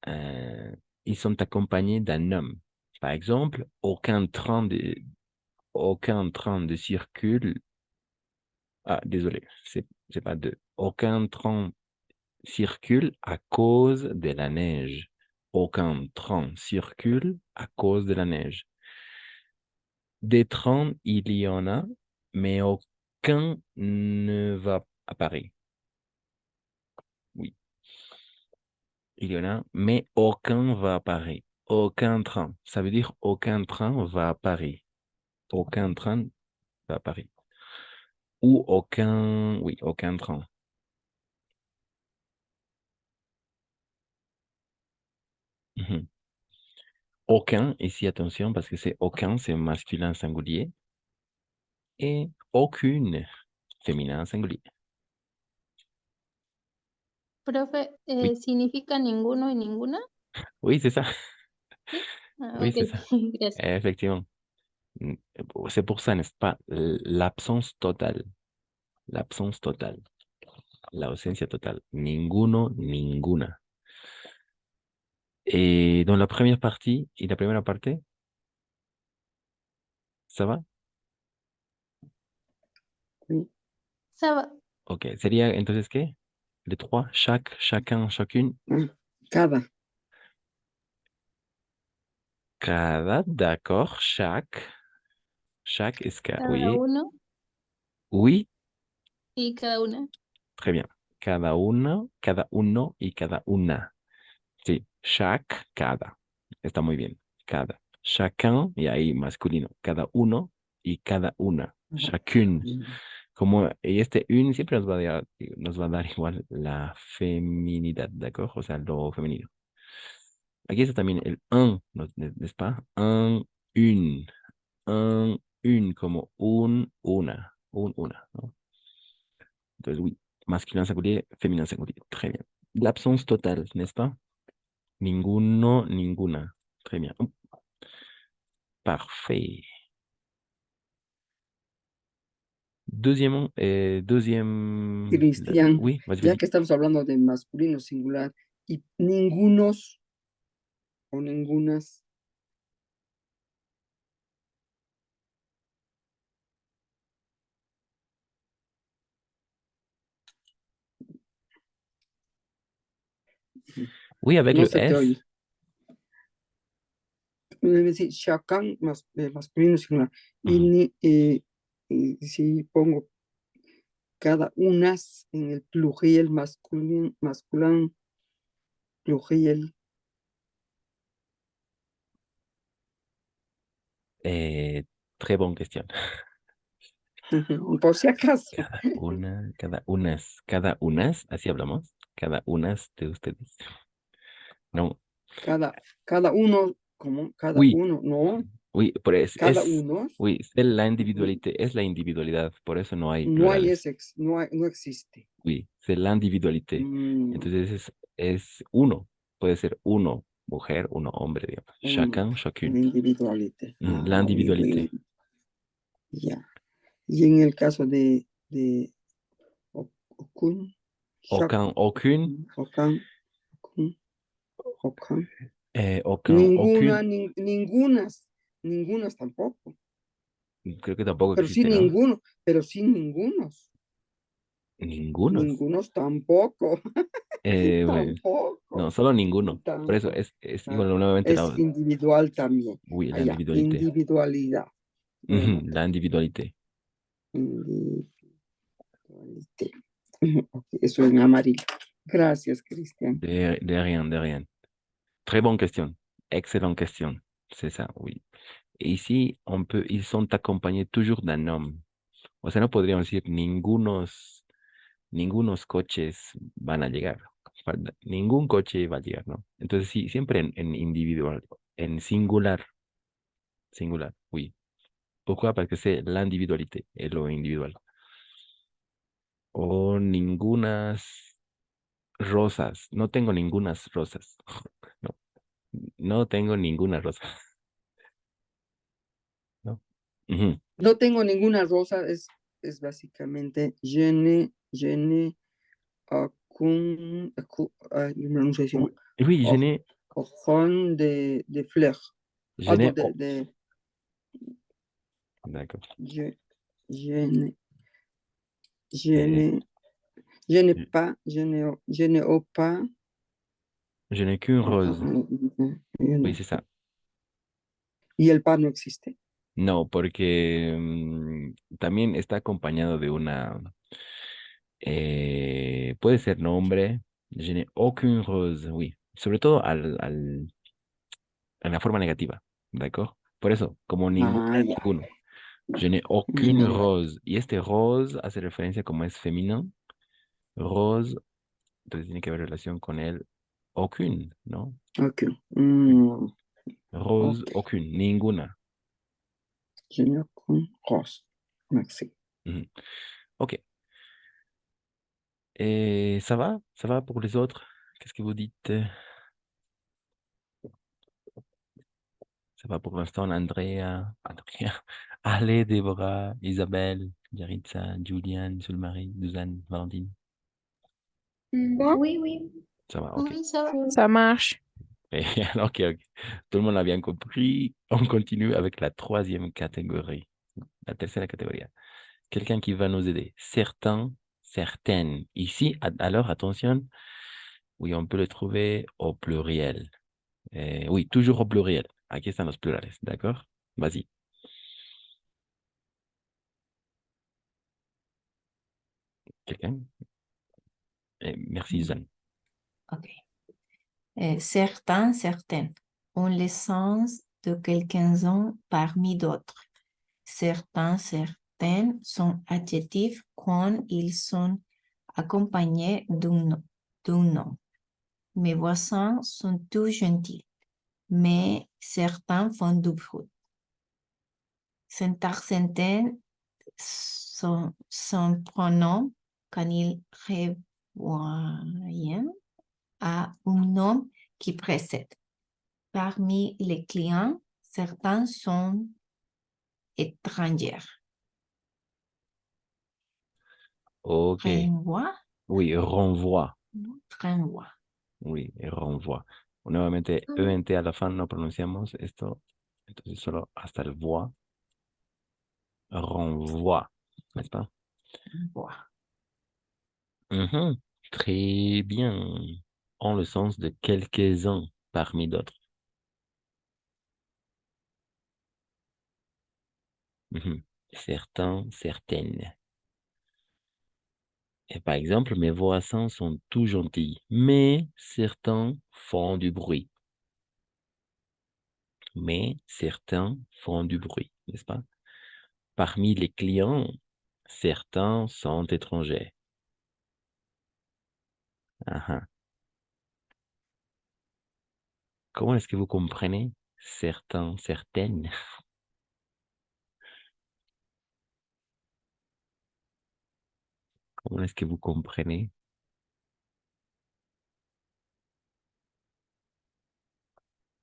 ils sont accompagnés d'un homme. Par exemple, aucun train de circule. Ah, désolé, c'est pas deux. Aucun train circule à cause de la neige. Aucun train circule à cause de la neige. Des trains, il y en a, mais aucun ne va à Paris. Oui, il y en a, mais aucun va à Paris. Aucun train. Ça veut dire aucun train va à Paris. Aucun train va à Paris. Ou aucun, oui, aucun train. Mhm. Aucun, ici, attention, parce que c'est aucun, c'est masculin singulier. Et aucune, féminin singulier. Profe, Oui, ¿significa ninguno y ninguna? oui, c'est ça. Sí. Ah, Oui, ok, c'est ça. gracias. Effectivement. Mm, C'est pour ça, n'est-ce pas? L'absence totale. L'absence totale. La ausencia totale. Ninguno, ninguna. Et dans la première partie, y la primera parte, ¿ça va? Ça va. Ok. Sería entonces, ¿qué? Les trois, chaque, chacun, chacune. Cada. Cada, d'accord. Chaque. Chaque, Cada oui. uno Oui, y cada una. très bien. Cada uno y cada una. Sí, chaque, cada. Está muy bien. Cada. Chacun, y ahí masculino. Cada uno y cada una. Chacune. Como, y este un siempre nos va a dar igual la feminidad, ¿d'accord? O sea, lo femenino. Aquí está también el un, ¿n'est-ce pas? Un, une. Un, une, como una. Un, una, ¿no? Entonces, oui, masculin singulier, féminin singulier. Très bien. L'absence totale, n'est-ce pas? Ninguno, ninguna. Très bien. Parfait. Cristian, Oui, vas-y, ya vas-y. que estamos hablando de masculino singular y ningunos o ningunas. Oui, avec No le se te S. oye. Debe decir Shakan masculino singular. Y Ujú. y si pongo cada unas en el pluriel masculino, pluriel. Très bonne question. Por si acaso. Cada unas, así hablamos. Cada unas de ustedes. No, Cada uno, ¿cómo? Cada oui, uno, no. oui, por eso Cada es, uno. oui, es la individualidad, es la individualidad, por eso no hay No hay plurales. ese, no existe. Oui, c'est l'individualité. Entonces es uno, puede ser uno mujer, uno hombre, digamos. Chacun, chacune. Individualité. Oui, L'individualité. oui. Ya. Y en el caso de Okun, Aucun, aucune, aucun, aucun, ninguna, aucune, ningunas tampoco. creo que tampoco Pero sí existe, ¿no? ninguno, pero sí ningunos. Ningunos. Ningunos tampoco. Bueno, Tampoco. no, solo ninguno. Por eso Tampoco. es igual nuevamente Es individual también. oui, Allá, l'individualité. individualidad. L'individualité. Individualité. Ok, eso en amarillo. Gracias, Cristian. De rien, de rien. Très bonne question. Excellente question. C'est ça, oui. Et ici, ils sont accompagnés toujours d'un homme. O sea, no podríamos decir ningunos coches van a llegar. Ningún coche va a llegar, ¿no? Entonces, sí, siempre en individual, en singular, oui. Pourquoi? Parce que c'est l'individualité, es lo individual. O ningunas rosas. No tengo ningunas rosas. No, no tengo ninguna rosa. ¿No? Ujú. No tengo ninguna rosa, es básicamente je ne pronunciación. Oui, je n'ai Ojón de fleur. je n'ai de D'accord. je n'ai pas, je n'ai pas. Je n'ai qu'une rose. Oui, c'est ça. ¿Y el pas no existe? No, porque también está acompañado de puede ser nombre. Je n'ai aucune rose, oui. Sobre todo en la forma negativa, ¿d'accord? Por eso, como ninguno. Je n'ai aucune rose. Y este rose hace referencia como es femenino. Rose, entonces tiene que ver relación con el aucune, ¿no? Ok. Rose, aucune, ninguna. Je n'ai aucune rose. Merci. Ok. Ça va? Ça va pour les autres? Qu'est-ce que vous dites? Ça va pour l'instant, Andrea, Ale, Déborah, Isabelle, Yaritza, Juliane, Sulmarie, Suzanne, Valentine. Oui, oui. Ça va, ok. Oui, ça va. Ça marche. Ok, ok. Tout le monde a bien compris. On continue avec la troisième catégorie. La tercera catégorie. Quelqu'un qui va nous aider. Certains, certaines. Ici, alors, attention, oui, on peut le trouver au pluriel. Oui, toujours au pluriel. Aquí están los plurales, d'accord? Vas-y. Quelqu'un? Merci, Suzanne. Ok. Certains, certaines ont l'essence de quelques-uns parmi d'autres. Certains, certaines sont adjectifs quand ils sont accompagnés d'un nom. Mes voisins sont tous gentils, mais certains font du bruit. Certaines sont pronoms quand ils revoient à un nom qui précède. Parmi les clients, certains sont étrangers. Ok. Renvoie. Oui, renvoie. Renvoie. Oui, renvoie. Nuevamente, ENT a la fin no pronunciamos esto. Entonces solo hasta el voix. Renvoie. N'est-ce pas? Renvoie. Très bien. En le sens de quelques-uns parmi d'autres. certains, certaines. Et par exemple, mes voisins sont tout gentils, mais certains font du bruit. Mais certains font du bruit, n'est-ce pas? Parmi les clients, certains sont étrangers. Ah, ah. Comment est-ce que vous comprenez certains, certaines? Comment est-ce que vous comprenez?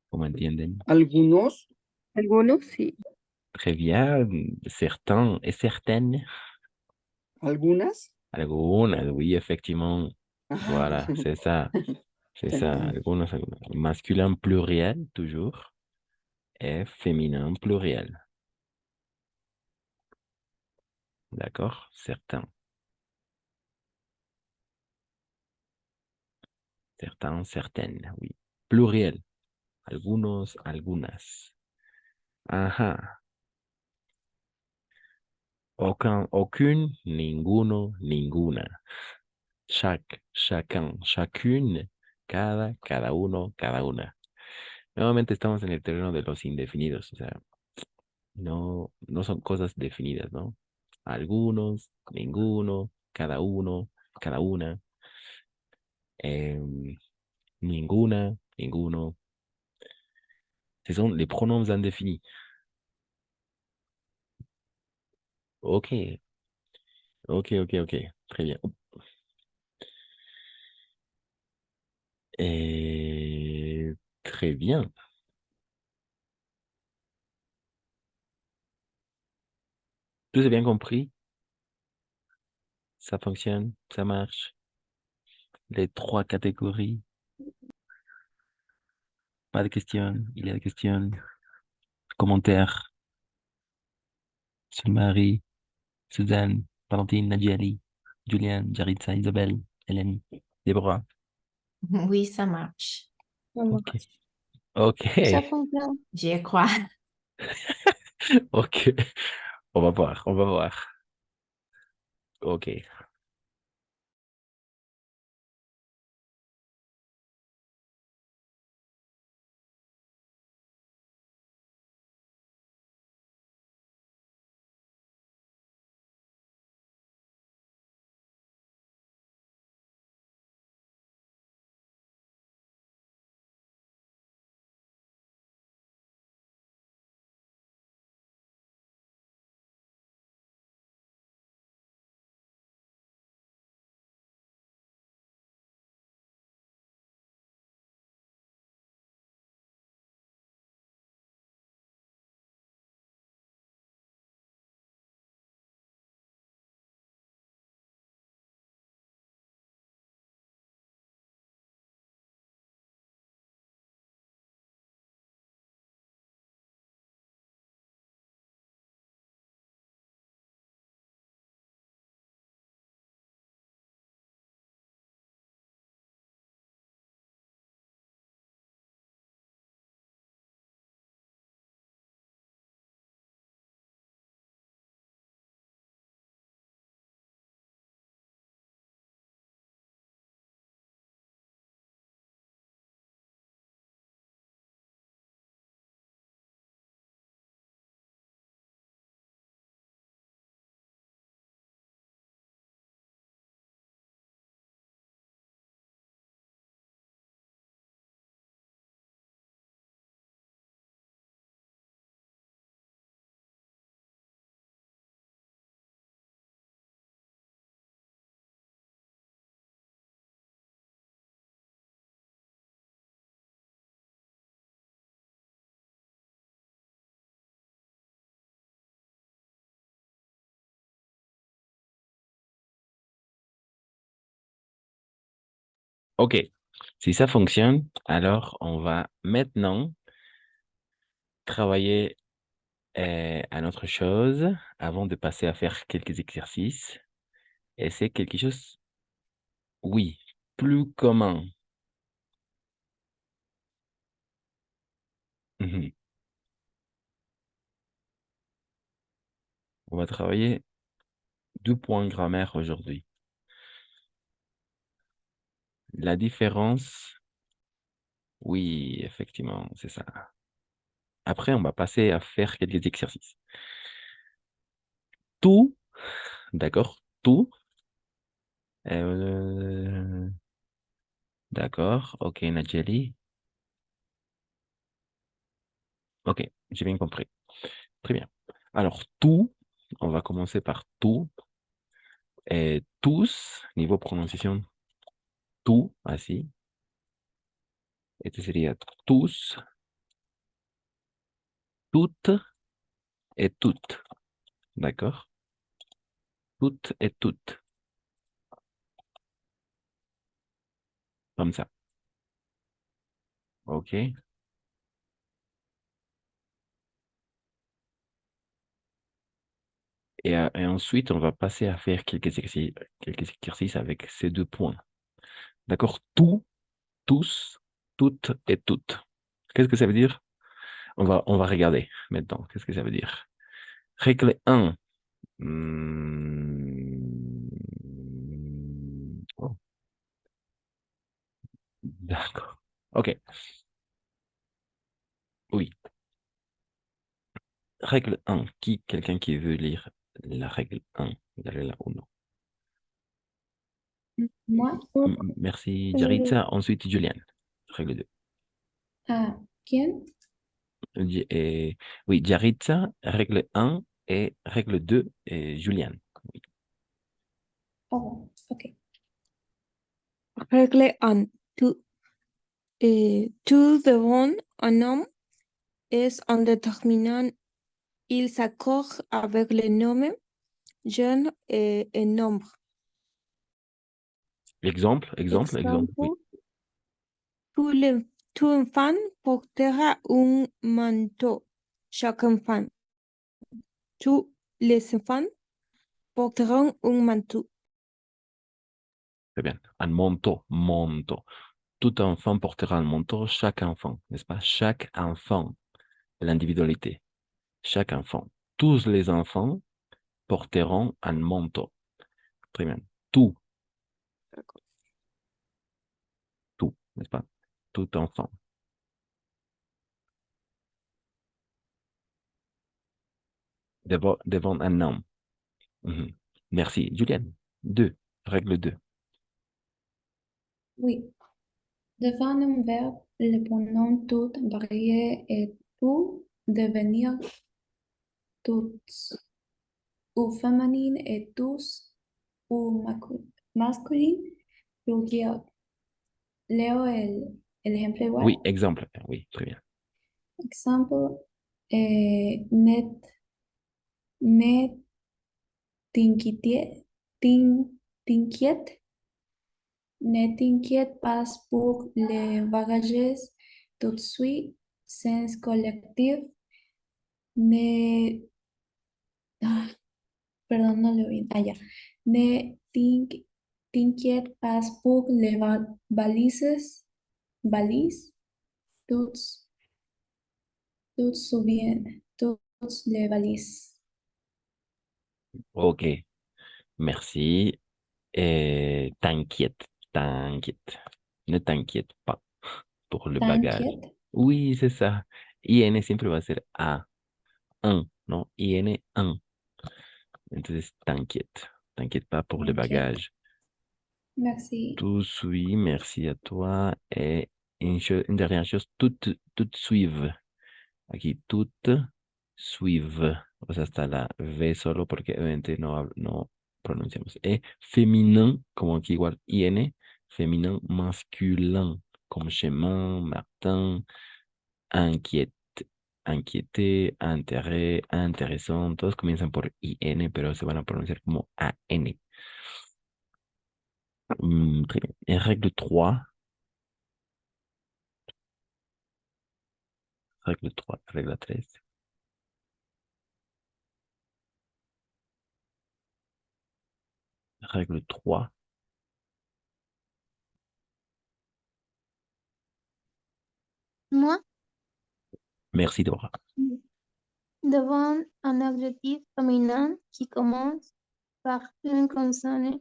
¿Cómo entienden? Algunos, Algunos sí. Très bien. Certains et certaines. algunas. Algunas, oui, effectivement. Ah, Voilà, c'est ça. C'est ça. entendí. Algunas, algunas. Masculin pluriel, toujours. Et féminin pluriel. D'accord? Certains. Certains, certaines, oui. Pluriel. Algunos, algunas. Ajá. Aucun, aucune, ninguno, ninguna. Chaque, chacun, chacune, cada, cada uno, cada una. Nuevamente estamos en el terreno de los indefinidos, o sea, no son cosas definidas, ¿no? Algunos, ninguno, cada uno, cada una, em, ninguna, ninguno. Ce sont les pronoms indéfinis. Ok, ok. Très bien. Et très bien. Tout est bien compris. Ça fonctionne, ça marche. Les trois catégories. Pas de questions. Il y a des questions. Commentaires. Marie, Suzanne, Valentine, Nadjali, Juliane, Jaritza, Isabelle, Hélène, Déborah. Oui, ça marche. Ok. Ok. Ça fonctionne. J'y crois. Ok. On va voir, on va voir. Ok. Ok. Si ça fonctionne, alors on va maintenant travailler à notre chose avant de passer à faire quelques exercices. Et c'est quelque chose, oui, plus commun. Mhm. On va travailler 2 points grammaire aujourd'hui. La différence, oui, effectivement, c'est ça. Après, on va passer à faire quelques exercices. Tout, d'accord, tout. D'accord, ok, Nadjeli. Ok, j'ai bien compris. Très bien. Alors, tout, on va commencer par tout. Et tous, niveau prononciation, tout, así. Este sería tous, toutes et toutes. D'accord? Toutes et toutes. Comme ça. OK? Et ensuite, on va passer à faire quelques exercices avec ces 2 points. D'accord? Tout, tous, toutes et toutes. Qu'est-ce que ça veut dire? On va regarder maintenant. Qu'est-ce que ça veut dire? Règle 1. Oh, d'accord. OK. Oui. Règle 1. Quelqu'un qui veut lire la règle 1, la 1. Moi, Merci, euh, Jaritza. Ensuite, Julian. Règle 2. ¿quién? Oui, Jaritza, règle 1 et règle 2, et Julian. Oui. Oh, ok. Règle 1. Tout devant un homme est indéterminant. Il s'accorde avec les noms, genre et nombre. Exemple. Oui. Exemple, tout enfant portera un manteau. Chaque enfant. Tous les enfants porteront un manteau. Très bien. Un manteau, manteau. Tout enfant portera un manteau, chaque enfant, n'est-ce pas? Chaque enfant, l'individualité. Chaque enfant. Tous les enfants porteront un manteau. Très bien. Tout, n'est-ce pas? Tout enfant. Devant un homme. Mhm. Merci. Julienne. 2. Règle 2. Oui. Devant un verbe, le pronom tout varié est tout, devenir toutes, ou féminine et tous, ou masculine, pluriel. Leo el ejemplo igual. Oui, exemple. Oui, très bien. Exemple, net, me t'inquiète, t'inquiète, ne t'inquiète pas pour les bagages tout de suite, sens collectif, ne, perdón, no lo vi, ya, ne t'inquiète pas pour les valises, toutes, toutes bien, toutes les valises. OK. Merci. Et t'inquiète. Ne t'inquiète pas pour le bagage. T'inquiète? Oui, c'est ça. IN siempre va a ser A. Un, ¿no? IN, un. Entonces, t'inquiète pas pour le T'inquiète. bagage. Merci. Tous, oui, merci à toi. Et une dernière chose, toutes suivent. Aquí, toutes suivent. O sea, hasta la V solo porque obviamente no pronunciamos. Et féminin, como aquí igual, IN, féminin masculin, como chemin, Martin, inquiète, inquiété, intérêt, intéressant. Todos comienzan por IN, pero se van a pronunciar como AN. Très bien. Et règle 3. Règle 3, règle 3. Règle 3. Moi, Merci, Dora. devant un adjectif féminin qui commence par une consonne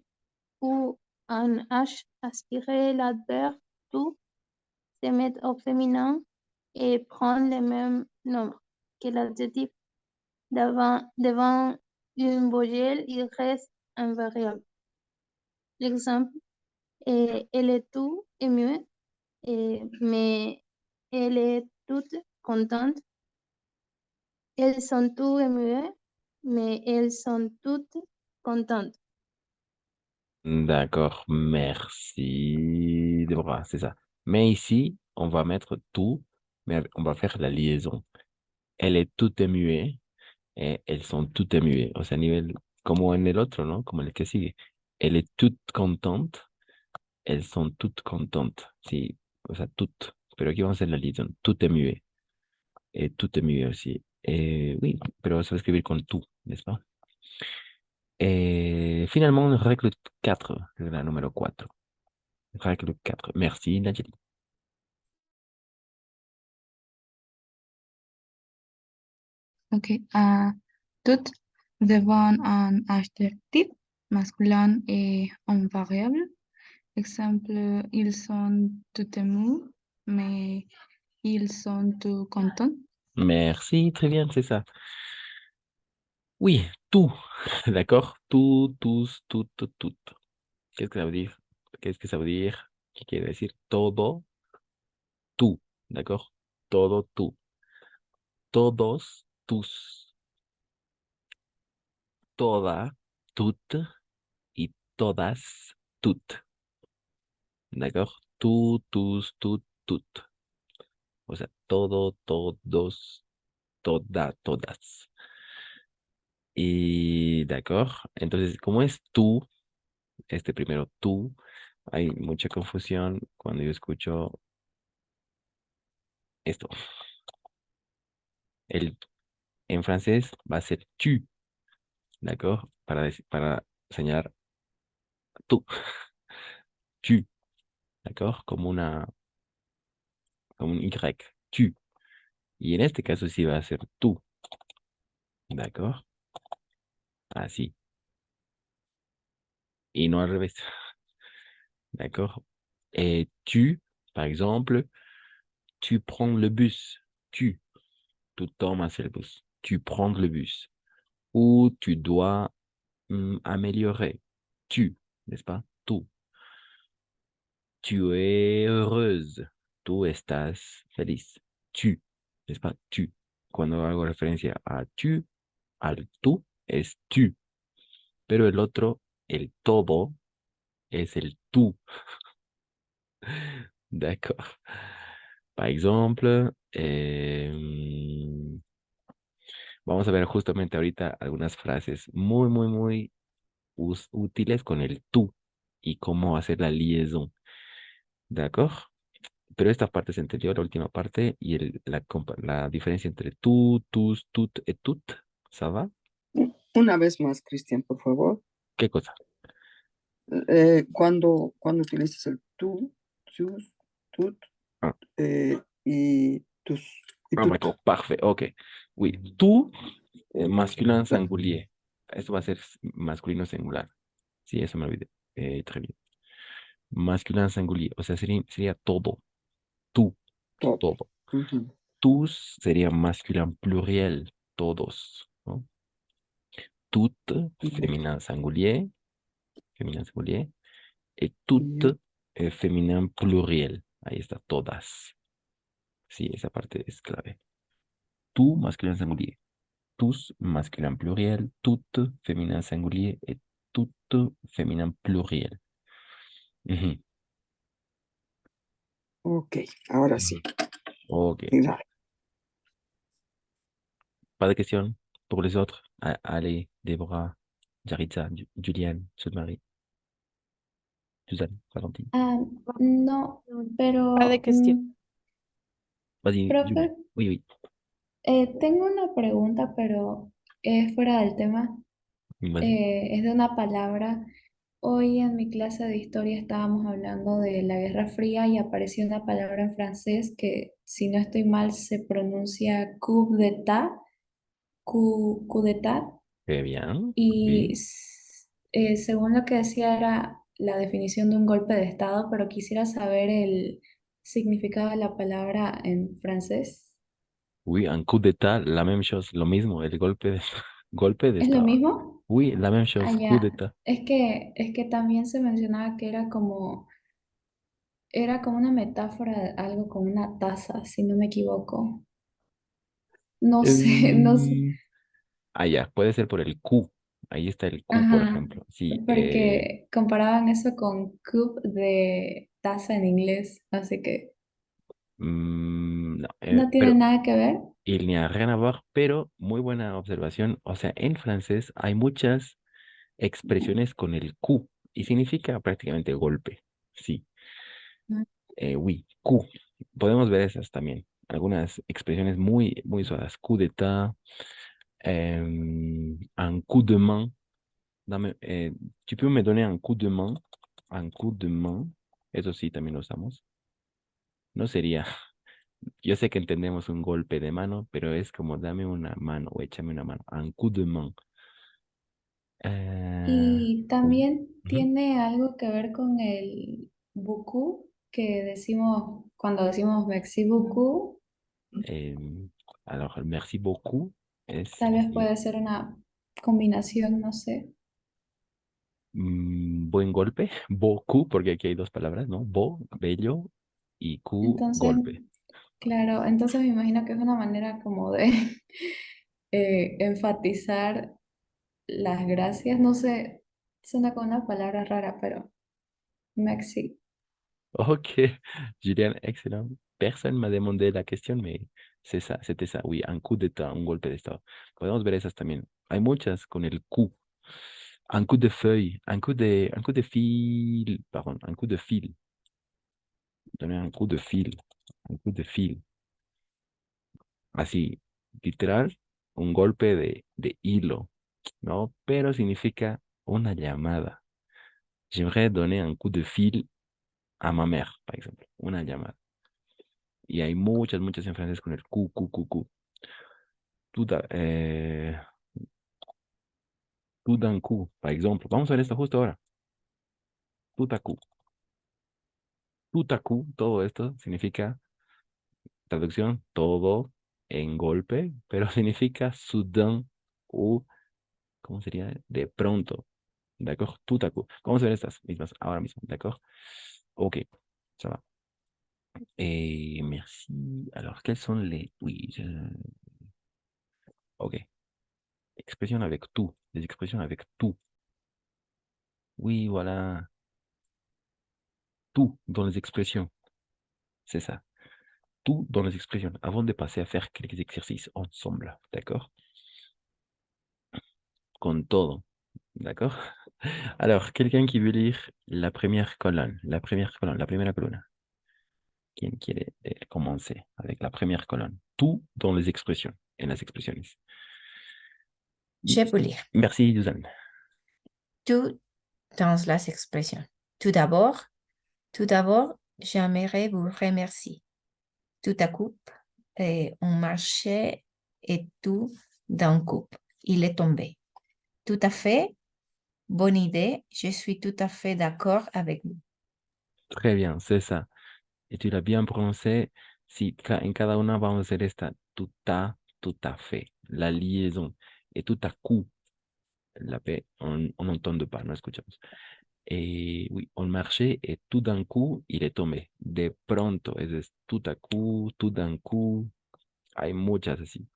ou un H aspiré, l'adverbe tout se met au féminin et prend le même nombre que l'adjectif. Devant une voyelle, il reste invariable. L'exemple est elle est tout émue, mais elle est toute contente. Elles sont toutes émues, mais elles sont toutes contentes. D'accord, merci, Déborah, c'est ça. Mais ici, on va mettre tout, mais on va faire la liaison. Elle est toute émuée et elles sont toutes émuées. O sea, a nivel, como en el otro, ¿no? Como el que sigue. Elle est toute contente, elles sont toutes contentes. Sí, o sea, toutes. Pero aquí vamos a hacer la liaison. Tout émuée. Et tout émuée aussi. Oui, pero se va a escribir con tú, n'est-ce pas? Et finalement, règle 4, la numéro 4. Règle 4. Merci, Nadjeli. Ok, tout devant un adjectif masculin et un variable. Exemple, ils sont tout émus, mais ils sont tout contents. Merci, très bien, c'est ça. Oui, tout, d'accord? Tout, tous, toutes, toutes. Qu'est-ce que ça veut dire? Qu'est-ce que ça veut dire? ¿Qué quiere decir? Todo, tú, d'accord? Todo, tú. Todos, tus. Toda, toutes y todas, toutes. D'accord? Tú, tus, tut, tut. O sea, todo, todos, toda, todas. Y, d'accord. Entonces, ¿cómo es tú? Este primero tú, hay mucha confusión cuando yo escucho esto. El, en francés va a ser tu, ¿d'accord? Para señalar tú, tu, ¿d'accord? Como un Y, tu. Y en este caso sí va a ser tú, ¿d'accord? Así. Y no al revés, ¿d'accord? Tu, par exemple, tu prends le bus, tu tomas el bus, tu prends le bus. Ou tu dois améliorer. Tu, n'est-ce pas? Tú. Tu es heureuse. Tú estás feliz. Tu, n'est-ce pas? Tu. Cuando hago referencia a tu, al tú, es tu. Pero el otro, el todo, es el tú. D'accord. Par exemple, vamos a ver justamente ahorita algunas frases muy, muy, muy útiles con el tú y cómo hacer la liaison. D'accord? Pero esta parte se entendió, la última parte, y la diferencia entre tú, tus, tut y tut. ¿Ça va? Una vez más, Cristian, por favor. ¿Qué cosa? Cuando utilizas el tú, tus, tut Ah, y tus y ah, tut. d'accord, parfait, ok. Oui, tú, masculin singulier. Esto va a ser masculino singular. Sí, eso me olvidé. Très bien. Masculin singulier, o sea, sería todo. Tú, todo. Ujú. Tous sería masculin pluriel, todos, ¿no? Toutes, féminin singulier, et toutes, féminin pluriel. Ahí está, todas. Sí, esa parte es clave. Tú, masculin singulier. Tous, masculin pluriel. Toutes, féminin singulier. Et toutes, féminin pluriel. Ujú. Ok, ahora sí. Ok. Mira, Pas de questions pour les autres? Allez, Déborah, Jaritza, Juliane, Sud-Marie, Suzanne, Valentine. No, Pas de pero, question. Vas-y, Julie. profe, Oui, oui. tengo una pregunta, pero es fuera del tema. Vas-y. Es de una palabra. Hoy en mi clase de historia estábamos hablando de la Guerra Fría y apareció una palabra en francés que, si no estoy mal, se pronuncia coup d'état. coup d'état Très bien, y oui. según lo que decía era la definición de un golpe de estado, pero quisiera saber el significado de la palabra en francés. Oui, un coup d'état, la même chose, lo mismo, el golpe de, golpe de ¿Es lo estado. mismo? Oui, la même chose, coup Allá. d'état. Es que también se mencionaba que era como una metáfora de algo con una taza, si no me equivoco. No sé, no sé. Eh, Ah, ya, puede ser por el Q. Ahí está el Q, por Ajá, ejemplo. Sí, porque comparaban eso con cup de taza en inglés, así que no, no tiene pero nada que ver. il n'y a rien à voir, pero muy buena observación. O sea, en francés hay muchas expresiones con el Q y significa prácticamente golpe. Sí, oui, Q. Podemos ver esas también. Algunas expresiones muy, muy suaves. Coup d'état, un coup de main. Tu peux me donner un coup de main. Un coup de main. Eso sí, también lo usamos. No sería, yo sé que entendemos un golpe de mano, pero es como dame una mano o échame una mano. Un coup de main. Y Con- también Ujú. tiene algo que ver con el beaucoup, que decimos cuando decimos merci beaucoup, Eh, alors, merci beaucoup. tal vez Sí, puede ser una combinación, no sé. buen golpe. Beaucoup, porque aquí hay dos palabras, ¿no? Bo, bello, y coup, Entonces, golpe. claro, entonces me imagino que es una manera como de enfatizar las gracias, no sé, suena como una palabra rara, pero merci. Ok, Julian, excellent. Personne m'a demandé la question, mais c'est ça, c'était ça. Oui, un coup d'état, un golpe de estado. Podemos ver esas también. Hay muchas con el coup. Un coup de feuille, un coup de fil, pardon, un coup de fil. Donner un coup de fil, un coup de fil. Así, literal, un golpe de hilo, ¿no? Pero significa una llamada. J'aimerais donner un coup de fil a ma mère, par exemple. Una llamada. Y hay muchas, muchas en francés con el coup, coup, coup, coup. Tout, tout d'un coup, par exemple. Vamos a ver esto justo ahora. Tout à coup. Tout à coup, todo esto significa, traducción, todo en golpe, pero significa soudain o, ¿cómo sería? De pronto. D'accord? Tout à coup. Vamos a ver estas mismas ahora mismo. D'accord? Ok, ça va. Merci. Alors, quels sont les... Oui, ok. Expression avec tout. Des expressions avec tout. Oui, voilà. Tout dans les expressions. C'est ça. Tout dans les expressions. Avant de passer à faire quelques exercices ensemble. D'accord? Con todo. D'accord? Alors, quelqu'un qui veut lire la première colonne. La première colonne. La première colonne. Qui quiere commencer avec la première colonne? Tout dans les expressions. En las expresiones. Je peux lire. Merci, Suzanne. Tout dans las expressions. Tout d'abord, j'aimerais vous remercier. Tout à coup, on marchait et tout d'un coup, il est tombé. Tout à fait, bonne idée, je suis tout à fait d'accord avec vous. Très bien, c'est ça. Et tu l'as bien prononcé. Si en cada una vamos a hacer esta. Tout à fait. La liaison. Et tout à coup. La P, on n'entend pas, no escuchamos. Oui, on marchait et tout d'un coup, il est tombé. De pronto, es decir, tout d'un coup. Hay muchas así,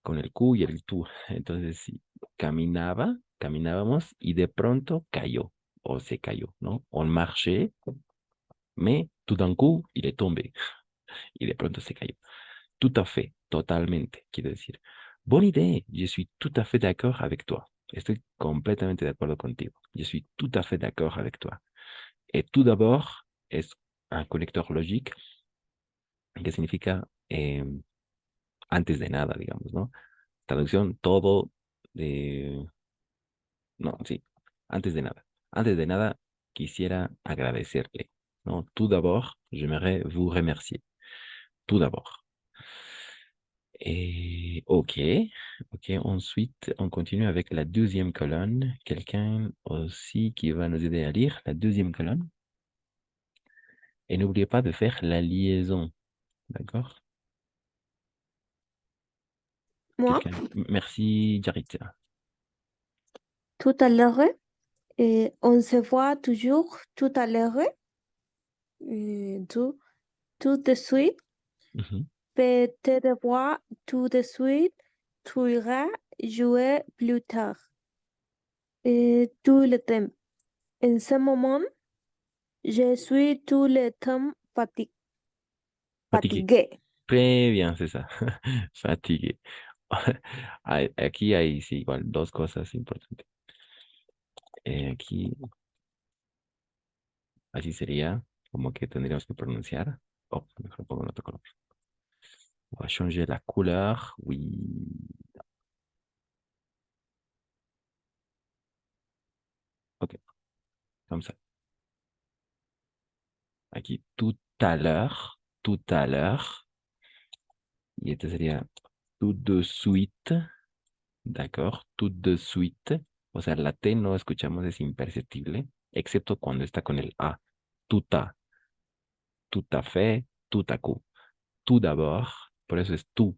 con el Q y el tú. Entonces, sí, caminábamos y de pronto cayó o se cayó, ¿no? On marchait, mais tout d'un coup, il est tombé y de pronto se cayó. Tout à fait, totalmente, quiere decir. Bonne idée, je suis tout à fait d'accord avec toi. Estoy completamente de acuerdo contigo. Je suis tout à fait d'accord avec toi. Et tout d'abord es un conector logique que significa antes de nada, digamos, ¿no? Traducción, todo, no, sí, antes de nada. Antes de nada, quisiera agradecerle, ¿no? Tout d'abord, j'aimerais vous remercier. Tout d'abord. Et ok, ensuite on continue avec la deuxième colonne. Quelqu'un aussi qui va nous aider à lire la deuxième colonne. Et n'oubliez pas de faire la liaison, d'accord? Moi, Merci, Jarit. tout à l'heure, on se voit toujours tout à l'heure, tout de suite, Mhm. peut-être voir tout de suite, tu iras jouer plus tard, tout le temps. En ce moment, je suis tout le temps Fatigué. fatigué. Très bien, c'est ça. Fatigué. Aquí hay, sí, igual, dos cosas importantes. Aquí, así sería, como que tendríamos que pronunciar. Oh, mejor pongo en otro color. On va changer la couleur. Oui. Ok, comme ça. Aquí, tout à l'heure. Y este sería tout de suite. D'accord, tout de suite. O sea, la T no escuchamos, es imperceptible, excepto cuando está con el A. Tout à fait, tout à coup. Tout d'abord, por eso es tú.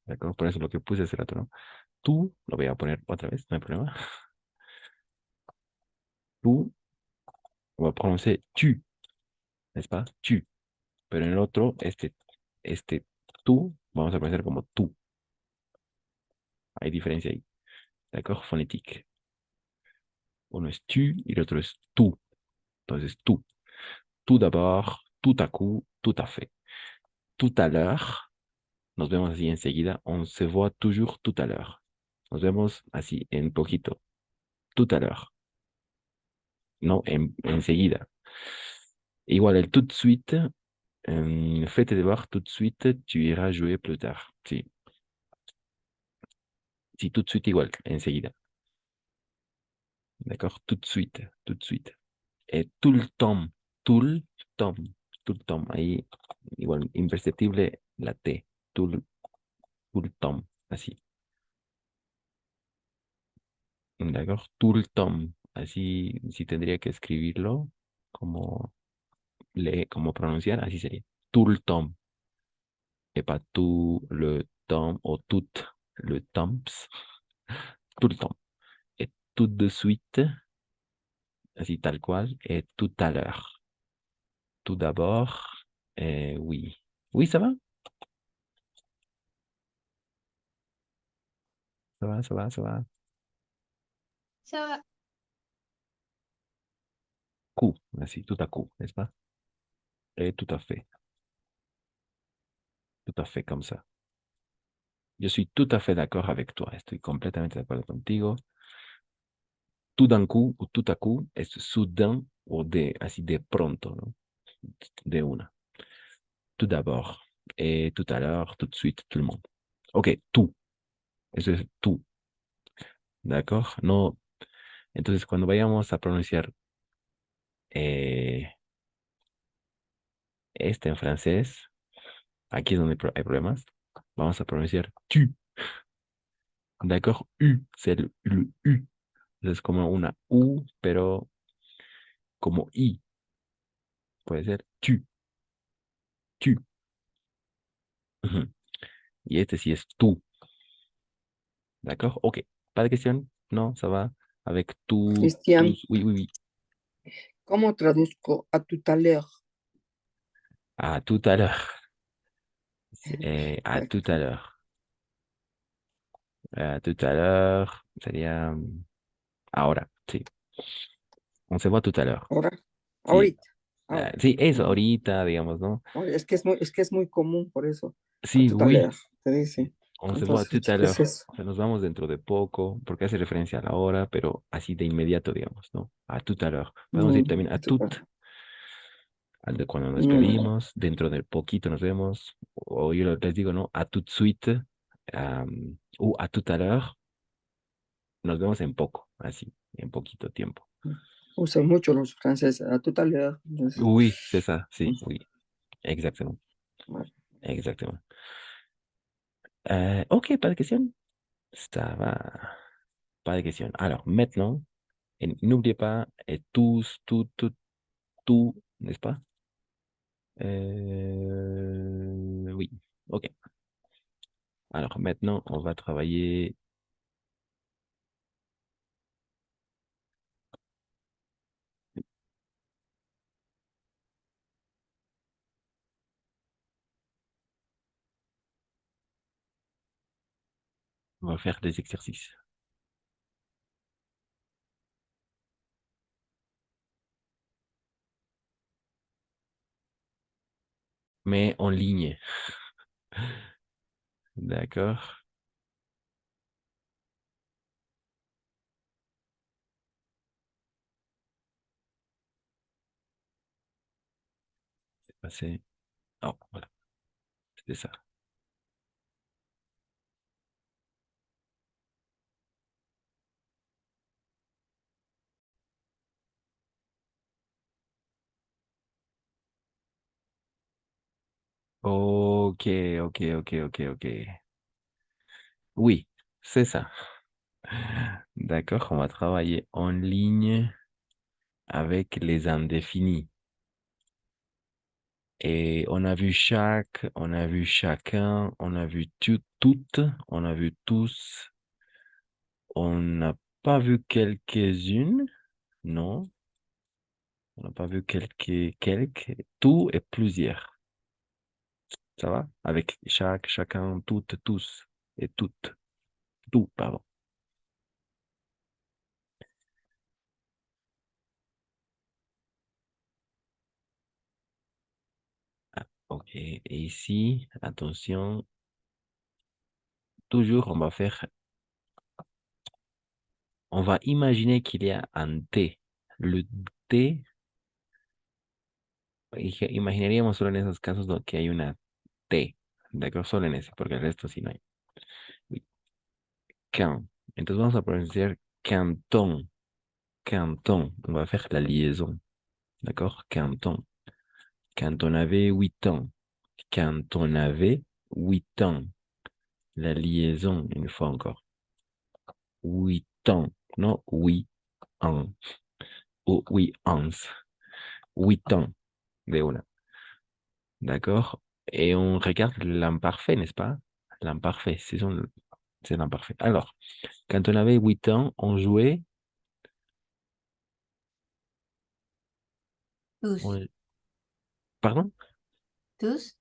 ¿D'accord? Por eso lo que puse hace rato, ¿no? Tú, lo voy a poner otra vez, no hay problema. Tú, on va prononcer tu, n'est-ce pas? Tu. Pero en el otro, este tú, vamos a pronunciar como tú. Hay diferencia ahí. ¿D'accord? Fonétique. Uno es tu y el otro es tú. Entonces, tú. Tout d'abord, tout à coup, tout à fait. Tout à l'heure, nos vemos así enseguida. On se voit toujours tout à l'heure. Nos vemos así en poquito. Tout à l'heure. No, enseguida. Igual el tout de suite. Faites devoir tout de suite. Tu iras jouer plus tard. Sí. Sí, tout de suite igual, enseguida. D'accord? Tout de suite. Tout de suite. Et tout le temps. Tout le temps. Tout le temps. Ahí, igual, imperceptible la T. Tout le temps. Así. D'accord, tout le temps. Así, si tendría que escribirlo, como, como pronunciar, así sería. Tout le temps. Et pas tout le temps o tout le temps. Tout le temps. Et tout de suite, así tal cual, et tout à l'heure. Tout d'abord, oui. Oui, ça va? Ça va, ça va, ça va. Ça va. Coup, así, tout à coup, n'est-ce pas? Et tout à fait. Tout à fait comme ça. Yo suis tout à fait d'accord avec toi. Estoy completamente de acuerdo contigo. Tout d'un coup o tout à coup es soudain o de así de pronto, ¿no? De una. Tout d'abord, tout à l'heure, tout de suite, tout le monde. Ok, tú. Eso es tú. ¿D'accord? No. Entonces, cuando vayamos a pronunciar este en francés, aquí es donde hay problemas. Vamos a pronunciar tu. ¿D'accord? U, c'est le U. Es como una U, pero como I. Puede ser tu. Tu. Ujú. Y este sí es tú. D'accord? Ok. Pas de question? Non, ça va? Avec tout, Cristian, tous. Oui, oui, oui. ¿cómo traduzco a tu taller? À tout à l'heure. À tout à l'heure. À tout à l'heure. Sería ahora, sí. On se voit tout à l'heure. Ahora, Sí. ahorita. Ahora. Sí, eso, ahorita, digamos, ¿no? Oye, es que es muy común por eso. A Sí, tu oui. taller, te dice. On se voit tout Entonces, à ¿qué es l'heure. eso? O sea, nos vamos dentro de poco, porque hace referencia a la hora, pero así de inmediato, digamos, ¿no? A tout à l'heure. Podemos decir también a A tu tout, taller. al de cuando nos Mm, despedimos, dentro de poquito nos vemos, o yo les digo, ¿no? A tout de suite, o a tout à l'heure, nos vemos en poco, así, en poquito tiempo. Usan mucho los franceses. A tu taller. Oui, c'est ça, sí, oui, exactement, exactement. Ok, pas de question. Ça va. Pas de question. Alors, maintenant, et n'oubliez pas, et tous, tout, n'est-ce pas? Oui. Ok. Alors, maintenant, on va travailler. On va faire des exercices. Mais en ligne. D'accord. C'est passé. Oh, voilà. C'était ça. Ok, ok, ok, ok, ok. Oui, c'est ça. D'accord, on va travailler en ligne avec les indéfinis. Et on a vu chaque, on a vu chacun, on a vu toutes, on a vu tous. On n'a pas vu quelques-unes, non. On n'a pas vu quelques, tout et plusieurs. Ça va? Avec chaque, chacun, toutes, tous et toutes. Tout, pardon. Ok. Et ici, attention, toujours on va imaginer qu'il y a un T. Le T, imaginaríamos solo en esos casos que hay una T. ¿De acuerdo? Solo en ese, porque el resto sí no hay. Oui. Can. Entonces vamos a pronunciar canton. Canton. On va faire la liaison. D'accord? Canton. Quand on avait 8 ans. Quand on avait 8 ans. La liaison, une fois encore. 8 ans. Non, oui, ans. Ou oui, ans. 8 ans. De una. D'accord? Et on regarde l'imparfait, n'est-ce pas? L'imparfait, c'est l'imparfait. Alors, quand on avait 8 ans, on jouait. Tous. Pardon? Tous.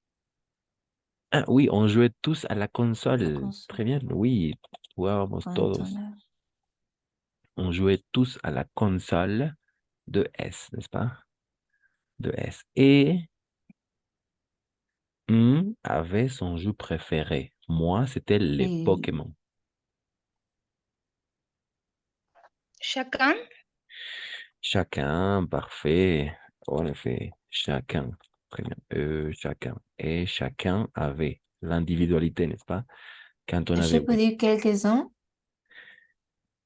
Ah oui, on jouait tous à la La console. console. Très bien, oui. Jugábamos todos. On jouait tous à la console de S, n'est-ce pas? De S. Et avait son jeu préféré. Moi, c'était les Et Pokémon. Chacun. Chacun, parfait. En effet, chacun. Très bien. Chacun. Et chacun avait l'individualité, n'est-ce pas? Quand on je avait, peux oui, dire quelques-uns?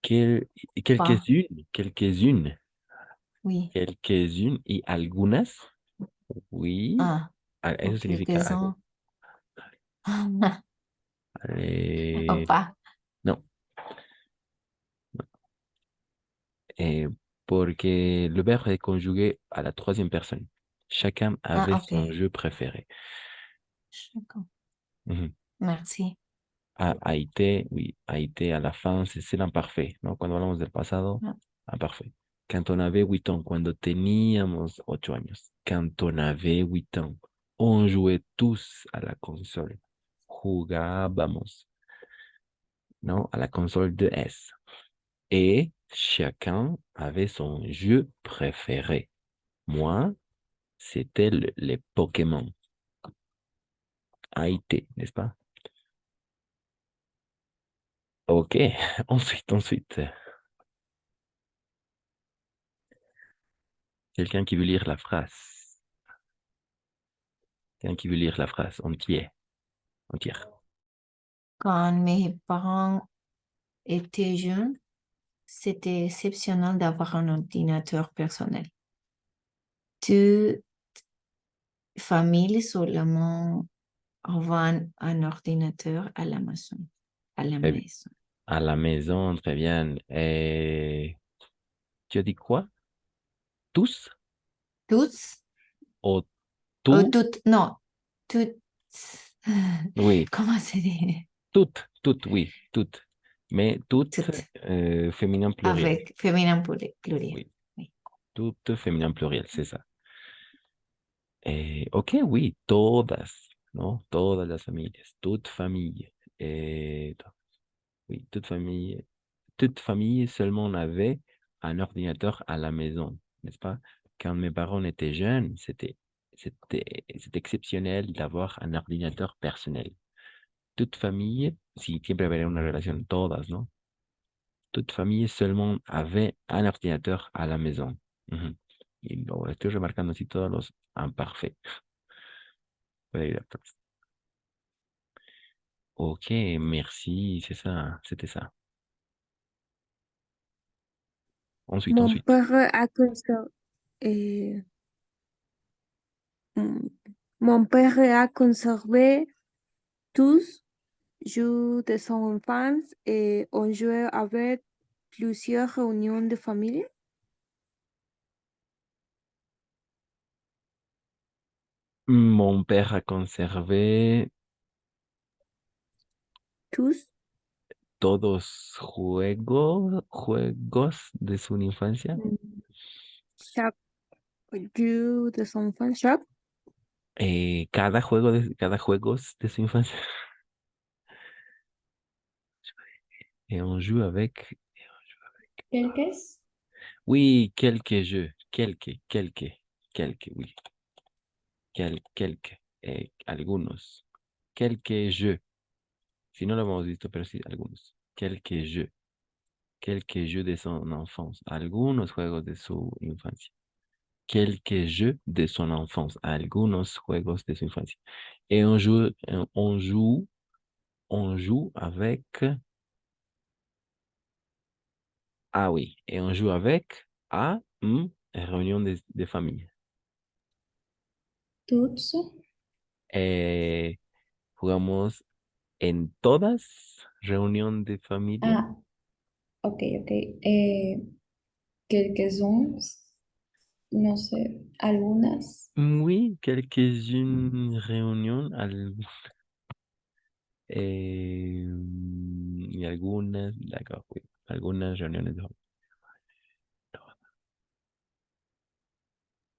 quel- Pas. quelques-unes, Oui. quelques-unes y algunas, oui. Ah, Eso ou significa quelques-uns. Ou eh, pas. no, eh, porque le verbe est conjugué à la troisième personne. Chacun Ah, avait ok. son jeu préféré. Chacun. Mhm. Merci. A été, oui, a été à la fin, c'est l'imparfait, ¿no? Cuando hablamos del pasado, Ah, imparfait. Quand on avait 8 ans, cuando teníamos 8 años. Quand on avait 8 ans, on jouait tous à la console. Jugábamos, ¿no? A la console de S. Et chacun avait son jeu préféré. Moi, c'était les Pokémon. A été, n'est-ce pas? Ok, ensuite. Quelqu'un qui veut lire la phrase. Quelqu'un qui veut lire la phrase entière. quand mes parents étaient jeunes, c'était exceptionnel d'avoir un ordinateur personnel. Toute famille seulement on vend un ordinateur à la maison. À la Très- maison. À la maison, très bien. Tu as dit quoi? Tous Tous ou ou tout? toutes? Non, toutes. Oui, Comment se dit? toutes, oui, toutes. Mais toutes, Toutes. féminin pluriel. Avec féminin pluriel. Oui, toutes féminin pluriel, c'est ça. Ok, oui, todas, ¿no? Todas las familias, toute famille. Oui, toute famille seulement avait un ordinateur à la maison, n'est-ce pas? Quand mes parents étaient jeunes, c'était exceptionnel d'avoir un ordinateur personnel. Toute famille, si siempre había una relación, todas, ¿no? Toute famille seulement avait un ordinateur à la maison. Ujú. Y lo estoy remarcando así todos los imparfaits. Puede ir atrás. Ok, merci, c'est ça, c'était ça. Ensuite, Mon ensuite. père a conservé, mm, mon père a conservé tous jeux de son enfance et on jouait avec plusieurs réunions de famille. Mon père a conservé Tous todos juegos de su infancia. chaque jeu de son enfance, chaque Cada juegos de su infancia. Et on joue avec. ¿Quelques? Oui, quelques jeux. Quelques, oui. Quelques. Algunos. Quelques jeux. Si no lo hemos visto, pero sí, algunos. Quelques jeux. Quelques jeux de son enfance. Algunos juegos de su infancia. Quelques jeux de son enfance. Algunos juegos de su infancia. Et on joue avec. Ah oui, et on joue avec réunion de famille. Tous. Jugamos en todas reunión de familia. Ah, ok, ok. Quelques-uns, no sé, algunas. Oui, quelques-unes réunions. Y algunas, d'accord, oui. Algunas reuniones de familia.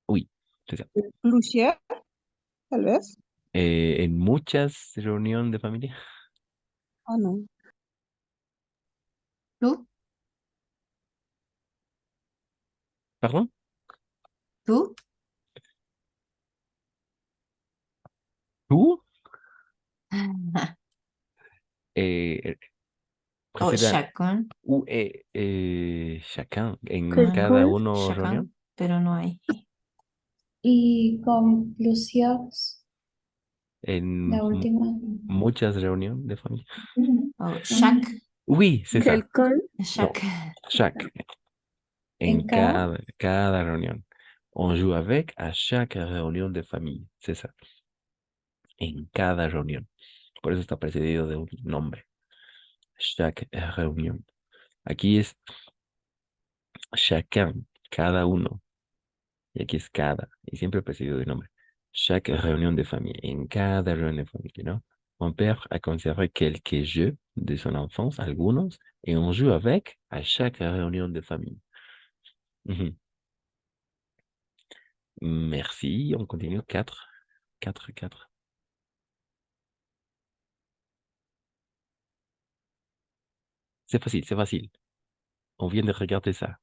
Oui, c'est ça. Plusieurs, tal vez. En muchas reuniones de familia. Ah, no. ¿Tú? Pardon? ¿Tú? Tout? Eh, O précédent. chacun. Ou chacun en Ah, cada no. uno reunión. Chacun, pero no hay. Y con plusieurs, En la última. muchas reuniones de familia. O chaque. Oui, c'est ça. quelqu'un Non, Chaque. chaque. En En cada. cada reunión. On joue avec à chaque réunion de famille. C'est ça. En cada reunión. Por eso está precedido de un nombre. Chaque reunión. Aquí es chacun, cada uno. Y aquí es cada. Y siempre precedido de nombre. Chaque réunion de famille. En cada reunión de familia, ¿no? Mon père a conservé quelques jeux de son enfance, algunos, et on joue avec à chaque réunion de famille. Mhm. Merci, on continue. 4. 4. C'est facile, c'est facile. On vient de regarder ça.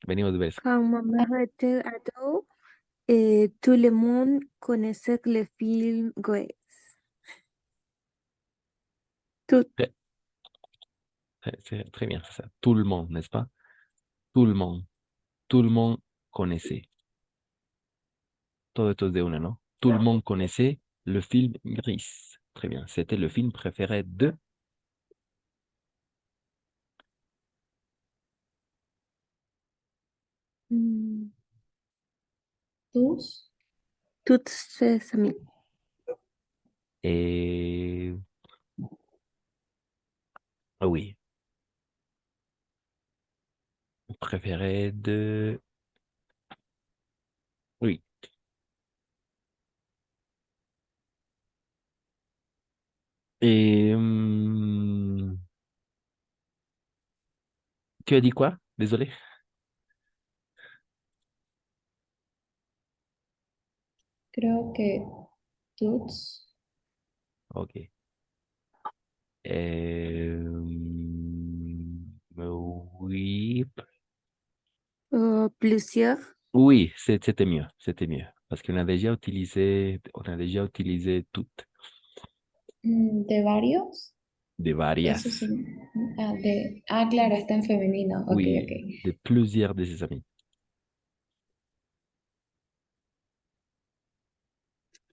Venimos de ver ça. quand ma mère était ado, et tout le monde connaissait le film Grace. Tout, C'est très bien, c'est ça. Tout le monde, n'est-ce pas? Tout le monde. Tout le monde connaissait. Todo esto es de una, ¿no? Tout le monde connaissait le film Gris. Très bien. C'était le film préféré de. mm, Tous. toutes ses amies. Et ah oui, préféré de... Oui. Et tu as dit quoi? Désolé. Creo que toutes. Ok. Euh, oui. Plusieurs. Oui, c'était mieux. C'était mieux. Parce on a déjà utilisé toutes. De varios. De Eso varias. sí. Claro, está en femenino. Ok, Oui, ok. de plusieurs de ses amis.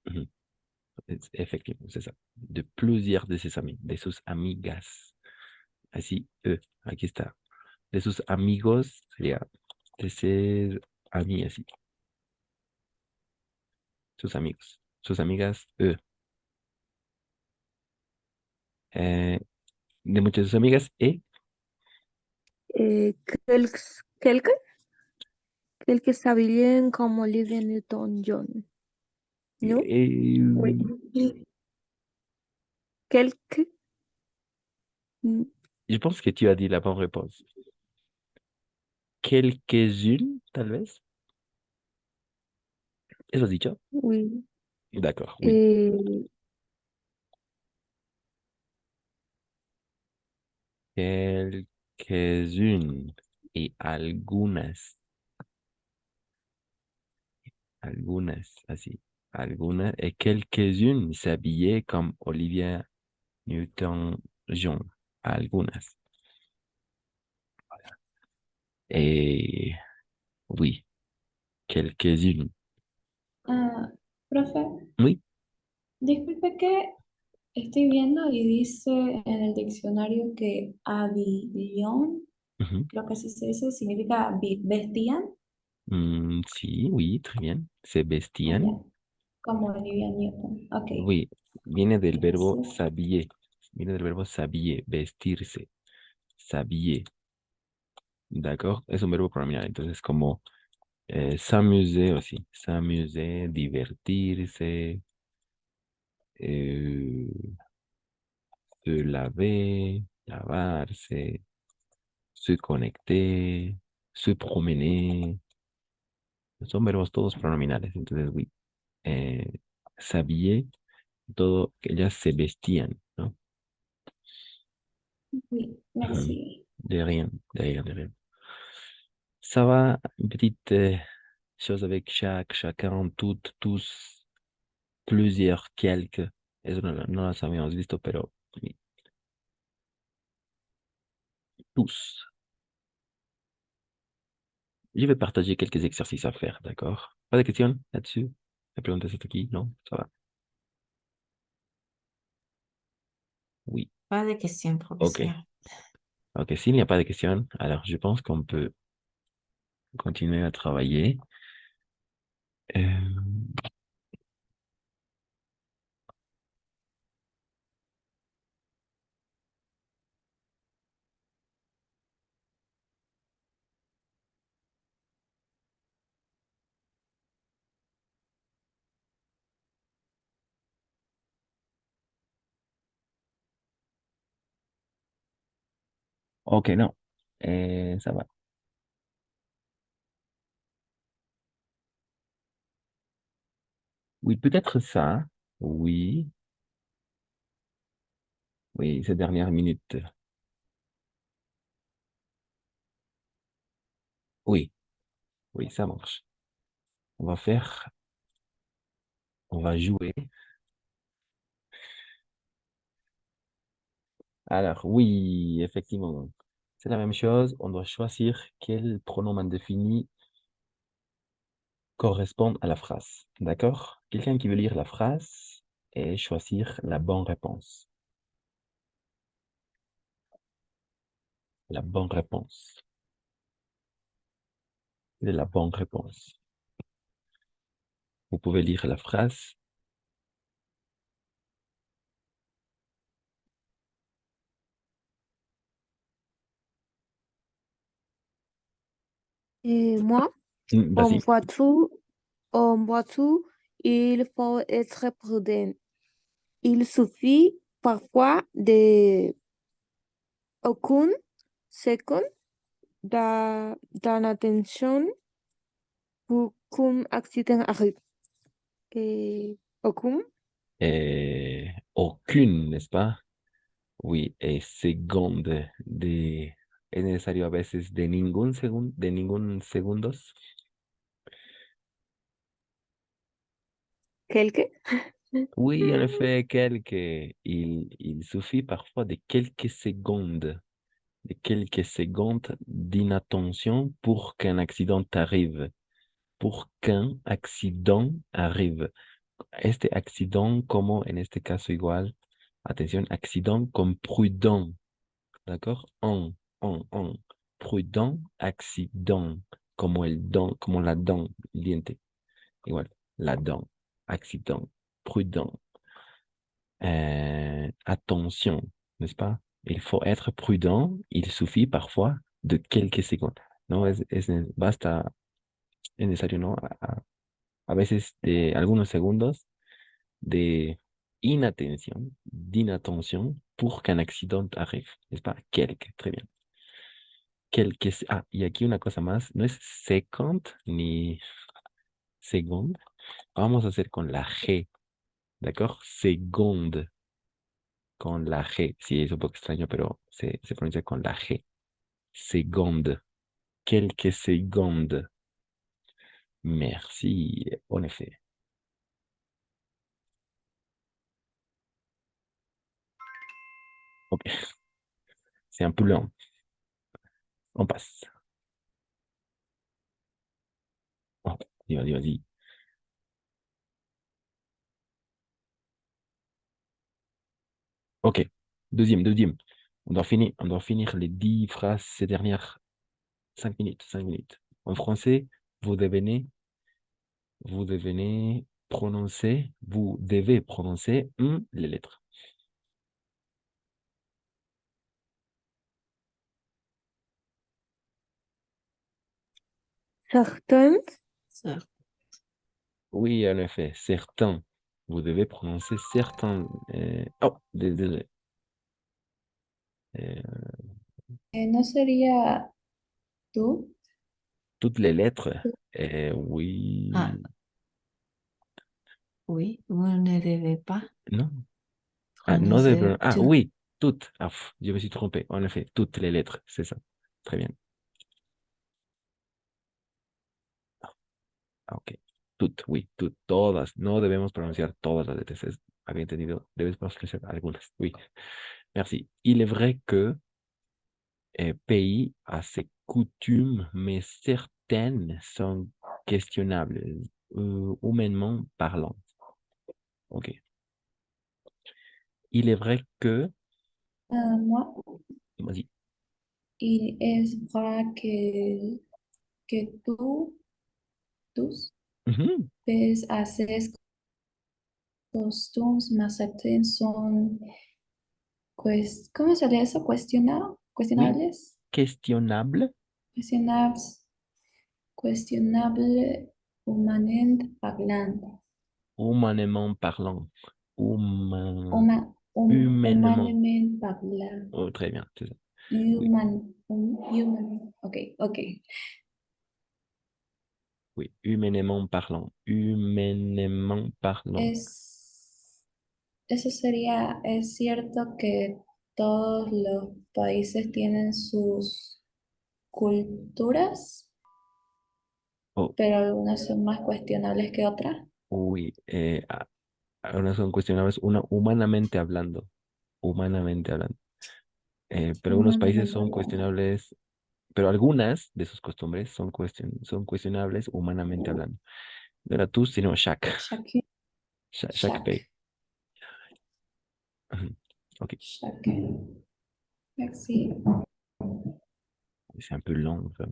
Mhm. Effectivement, c'est ça. De plusieurs de ses amis. De sus amigas. Así, aquí está. De sus amigos sería de ses amis, así. Sus amigos. Sus amigas, Eh, de muchas de sus amigas, Quelques s'habillent comme Olivia Newton-John. Non? Oui. Quelques. je pense que tu as dit la bonne réponse. Quelques-unes, tal vez. ¿Eso has dicho? Oui. D'accord, oui. Quelques-unes y algunas, así. Algunas, et quelques-unes s'habillaient comme Olivia Newton-John. Algunas. Et oui, quelques-unes. Profe, Oui. disculpe que estoy viendo y dice en el diccionario que habillón, Mhm. creo que así se dice, significa vestían. Sí, oui, très bien. C'est Ah, ya, vestían. como Olivia Newton. Ok, Oui, viene del verbo gracias. s'habiller. Viene del verbo s'habiller, vestirse, s'habiller. D'accord? Es un verbo pronominal. Entonces, como s'amuser aussi. S'amuser, divertirse, eh, se laver, lavarse, se conecter, se promener. Son verbos todos pronominales. Entonces, oui. S'habiller, todo, que ellas se vestían, ¿no? Oui, Ujú. merci. De rien, de rien, de rien. Ça va, une petite chose avec chacun, toutes, tous, plusieurs, quelques. Eso no las habíamos visto, pero oui, tous. Je vais partager quelques exercices à faire, d'accord? Pas de questions là-dessus? La pregunta c'est qui? Non? Ça va? Oui. Pas de question, Ok. professeur. Ok, s'il n'y a pas de questions, alors je pense qu'on peut continuer à travailler. Ok, non. Ça va. Oui, peut-être ça. Oui. Oui, ces dernières minutes. Oui, oui, ça marche. On va faire, on va jouer. Alors, oui, effectivement. C'est la même chose. On doit choisir quel pronom indéfini correspond à la phrase. D'accord? Quelqu'un qui veut lire la phrase et choisir la bonne réponse. La bonne réponse. Quelle est la bonne réponse? Vous pouvez lire la phrase. Et moi, en Vas-y. voiture, en voiture, il faut être prudent. Il suffit parfois de aucune seconde d'inattention pour qu'un accident arrive. Et aucune, Aucune, n'est-ce pas? Oui, segunde de... Es necesario a veces de ningún segundos. quelque. Oui, en effet, il suffit parfois de quelques secondes d'inattention pour qu'un accident arrive. Pour qu'un accident arrive. Este accident, como en este caso igual, atención, accident comme prudent, d'accord? En. Prudent, accident, como el don, como la dent, el diente. Igual, la dent, accident, prudent. Attention, n'est-ce pas? Il faut être prudent, il suffit parfois de quelques secondes. No basta, es necesario, ¿no? A veces de algunos segundos de d'inattention pour qu'un accident arrive, n'est-ce pas? Quelques, très bien. Quelques, y aquí una cosa más, no es second ni seconde, vamos a hacer con la G, ¿d'accord? Seconde, con la G, sí, es un poco extraño, pero se pronuncia con la G. Seconde, quelques secondes. Merci, en effet. Ok, c'est un peu lent. On passe. Oh, vas-y. Ok, deuxième. On doit finir les 10 phrases ces dernières 5 minutes. En français, vous devez vous devez prononcer les lettres. Certains, Oui, en effet, certains. Vous devez prononcer certains. Oh, désolé. Euh, ¿No sería tú? Toutes les lettres. Oui. Ah, oui, vous ne devez pas Non. Non, prononcer tout. oui, toutes. Je me suis trompé. En effet, toutes les lettres, c'est ça. Très bien. Ok. Oui, todas. No debemos pronunciar todas las lettres. Había entendido. Debes pronunciar algunas. Oui. Merci. Il est vrai que pays a ses coutumes, mais certaines sont questionnables, humainement parlant. Ok. Il est vrai que. Moi, Vas-y. il est vrai que tous Mhm. ves haces costumes más certaines son, ¿cómo sería eso? Oui. Cuestionables, Questionnable. cuestionables, cuestionable humanamente parlant. Humainement parlant. Humainement. Humanamente parlant. Oh, très bien, c'est ça. Human. Ok. Oui, humainement parlant. Humainement parlant. Eso sería, es cierto que todos los países tienen sus culturas, Oh, pero algunas son más cuestionables que otras. oui. Algunas son cuestionables, una humanamente hablando. Humanamente hablando. Pero algunos países Humanamente son hablando. cuestionables, pero algunas de sus costumbres son cuestionables humanamente hablando. No era tous, sino chaque. Chaque pays. Mhm. Ok. Merci. C'est un peu long, ça.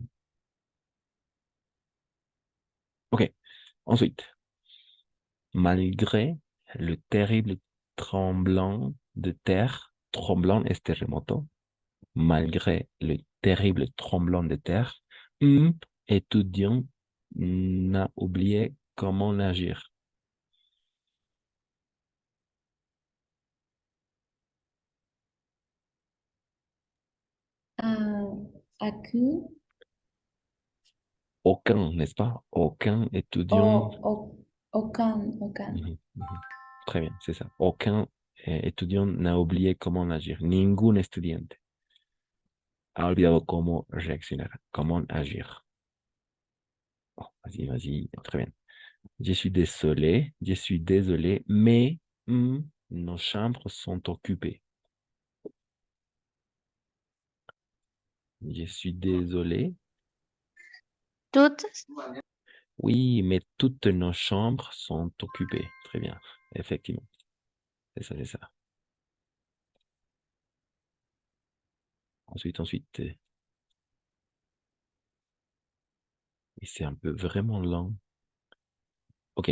Ok. Ensuite, malgré le terrible tremblant es terremoto, malgré le terrible tremblant de terre, étudiant n'a oublié comment agir. Aucun, Aucun, n'est-ce pas? Aucun étudiant. aucun. Mhm, mhm. Très bien, c'est ça. Aucun étudiant n'a oublié comment agir. Ningún estudiante ha olvidado cómo reaccionar, cómo agir. Oh, vas-y, vas-y, très bien. Je suis désolé, mais nos chambres sont occupées. Je suis désolé. Toutes. Oui, mais toutes nos chambres sont occupées. Très bien, effectivement. C'est ça, c'est ça. Ensuite, et c'est un peu vraiment lent. Ok,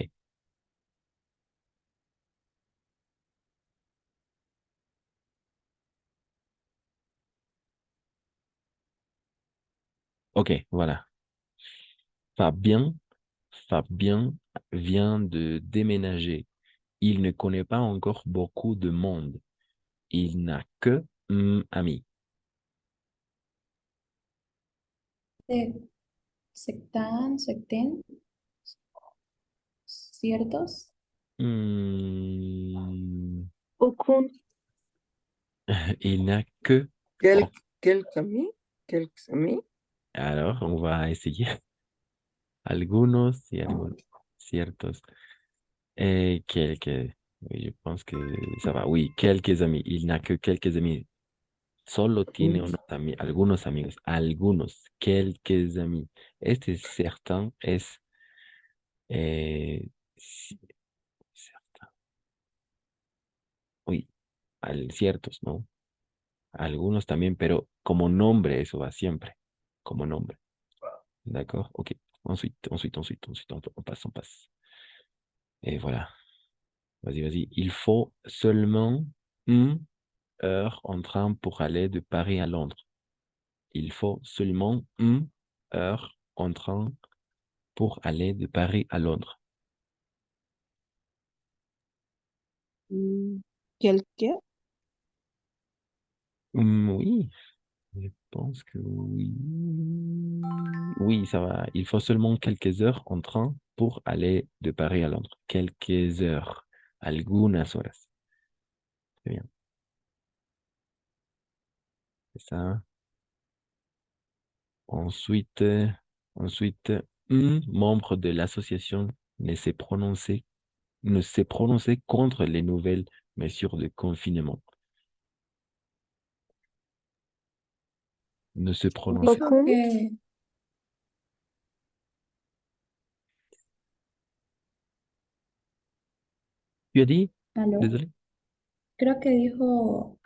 ok, voilà. Fabien, Fabien vient de déménager. Il ne connaît pas encore beaucoup de monde. Il n'a que amis. Secten, ciertos. Aucun. Il n'a que... Quelques amis? Quelques amis? Alors, on va essayer. Algunos y algunos. Ciertos. Quelques. Oui, je pense que ça va. Oui, quelques amis. Il n'a que quelques amis. Solo tiene unos algunos amigos. Algunos. Quelques amis. Este certain es... ci- certain. Oui, ciertos, ¿no? Algunos también, pero como nombre eso va siempre. Como nombre. D'accord? Ok. Ensuite, on passe. Et voilà. Vas-y, vas-y. Il faut seulement une heure en train pour aller de Paris à Londres. Il faut seulement une heure en train pour aller de Paris à Londres. Quelques. Oui, je pense que oui. Oui, ça va. Il faut seulement quelques heures en train pour aller de Paris à Londres. Quelques heures. Algunas horas. Très bien. C'est ça. Ensuite, ensuite, un membre de l'association ne s'est prononcé, ne s'est prononcé contre les nouvelles mesures de confinement. Ne se prononce. Dijo que, Tu as dit? aló, Désolé. creo que dijo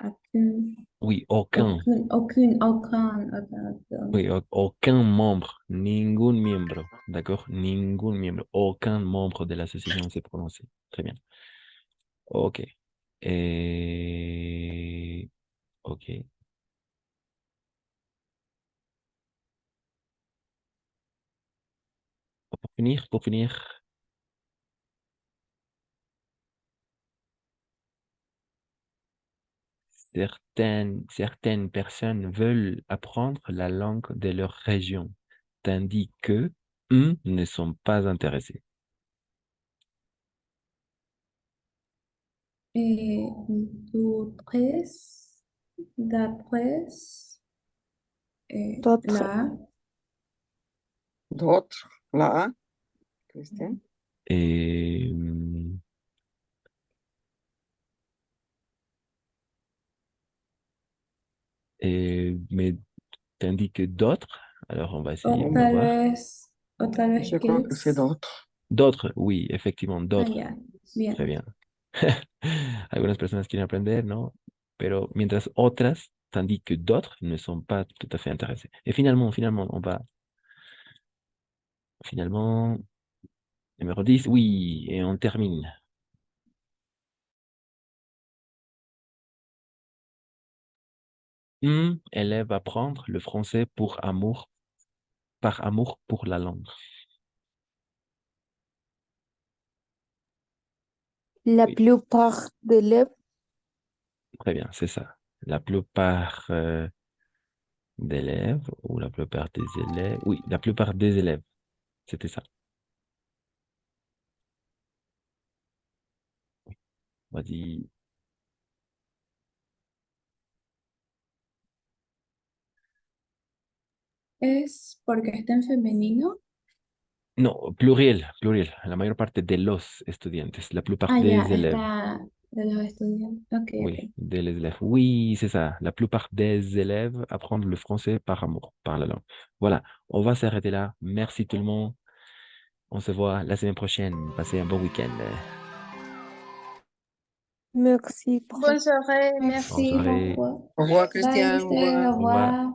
Oui, aucun. aucun. Oui, aucun membre, ningún miembro, d'accord? Ningún miembro, aucun membre de l'association s'est prononcé. Très bien. Ok. Et... Ok. Pour finir, certaines personnes veulent apprendre la langue de leur région, tandis que ne sont pas intéressés. D'autres, d'après, D'autres. là, D'autres. Là, Christian. Et mais tandis que d'autres, alors on va essayer, on va voir. o tal vez Je crois que c'est quelques. d'autres. D'autres, oui, effectivement, Ah, d'autres. ya, bien. Très bien. Algunas personas quieren aprender, ¿no? Pero mientras otras, tandis que d'autres ne sont pas tout à fait intéressés. Et finalement, on va, finalement, numéro 10, oui, et on termine. Un élève apprendre le français pour amour par amour pour la langue. La Oui, plupart des élèves. très bien, c'est ça. La plupart d'élèves ou la plupart des élèves. Oui, la plupart des élèves. C'était ça. Vas-y. ¿Es porque está en femenino? No, pluriel, pluriel. La mayor parte de los estudiantes, la plupart Ah, ya, des élèves. está de los estudiantes. Ok, Oui, ok. des élèves. Oui, c'est ça. La plupart des élèves apprennent le français par amour, par la langue. Voilà, on va s'arrêter là. Merci tout le monde. On se voit la semaine prochaine. Passez un bon week-end. Merci. Bonne soirée, Bonne merci. soirée. Au revoir, Bye, Christian. Au Christelle, revoir. au Au revoir. revoir.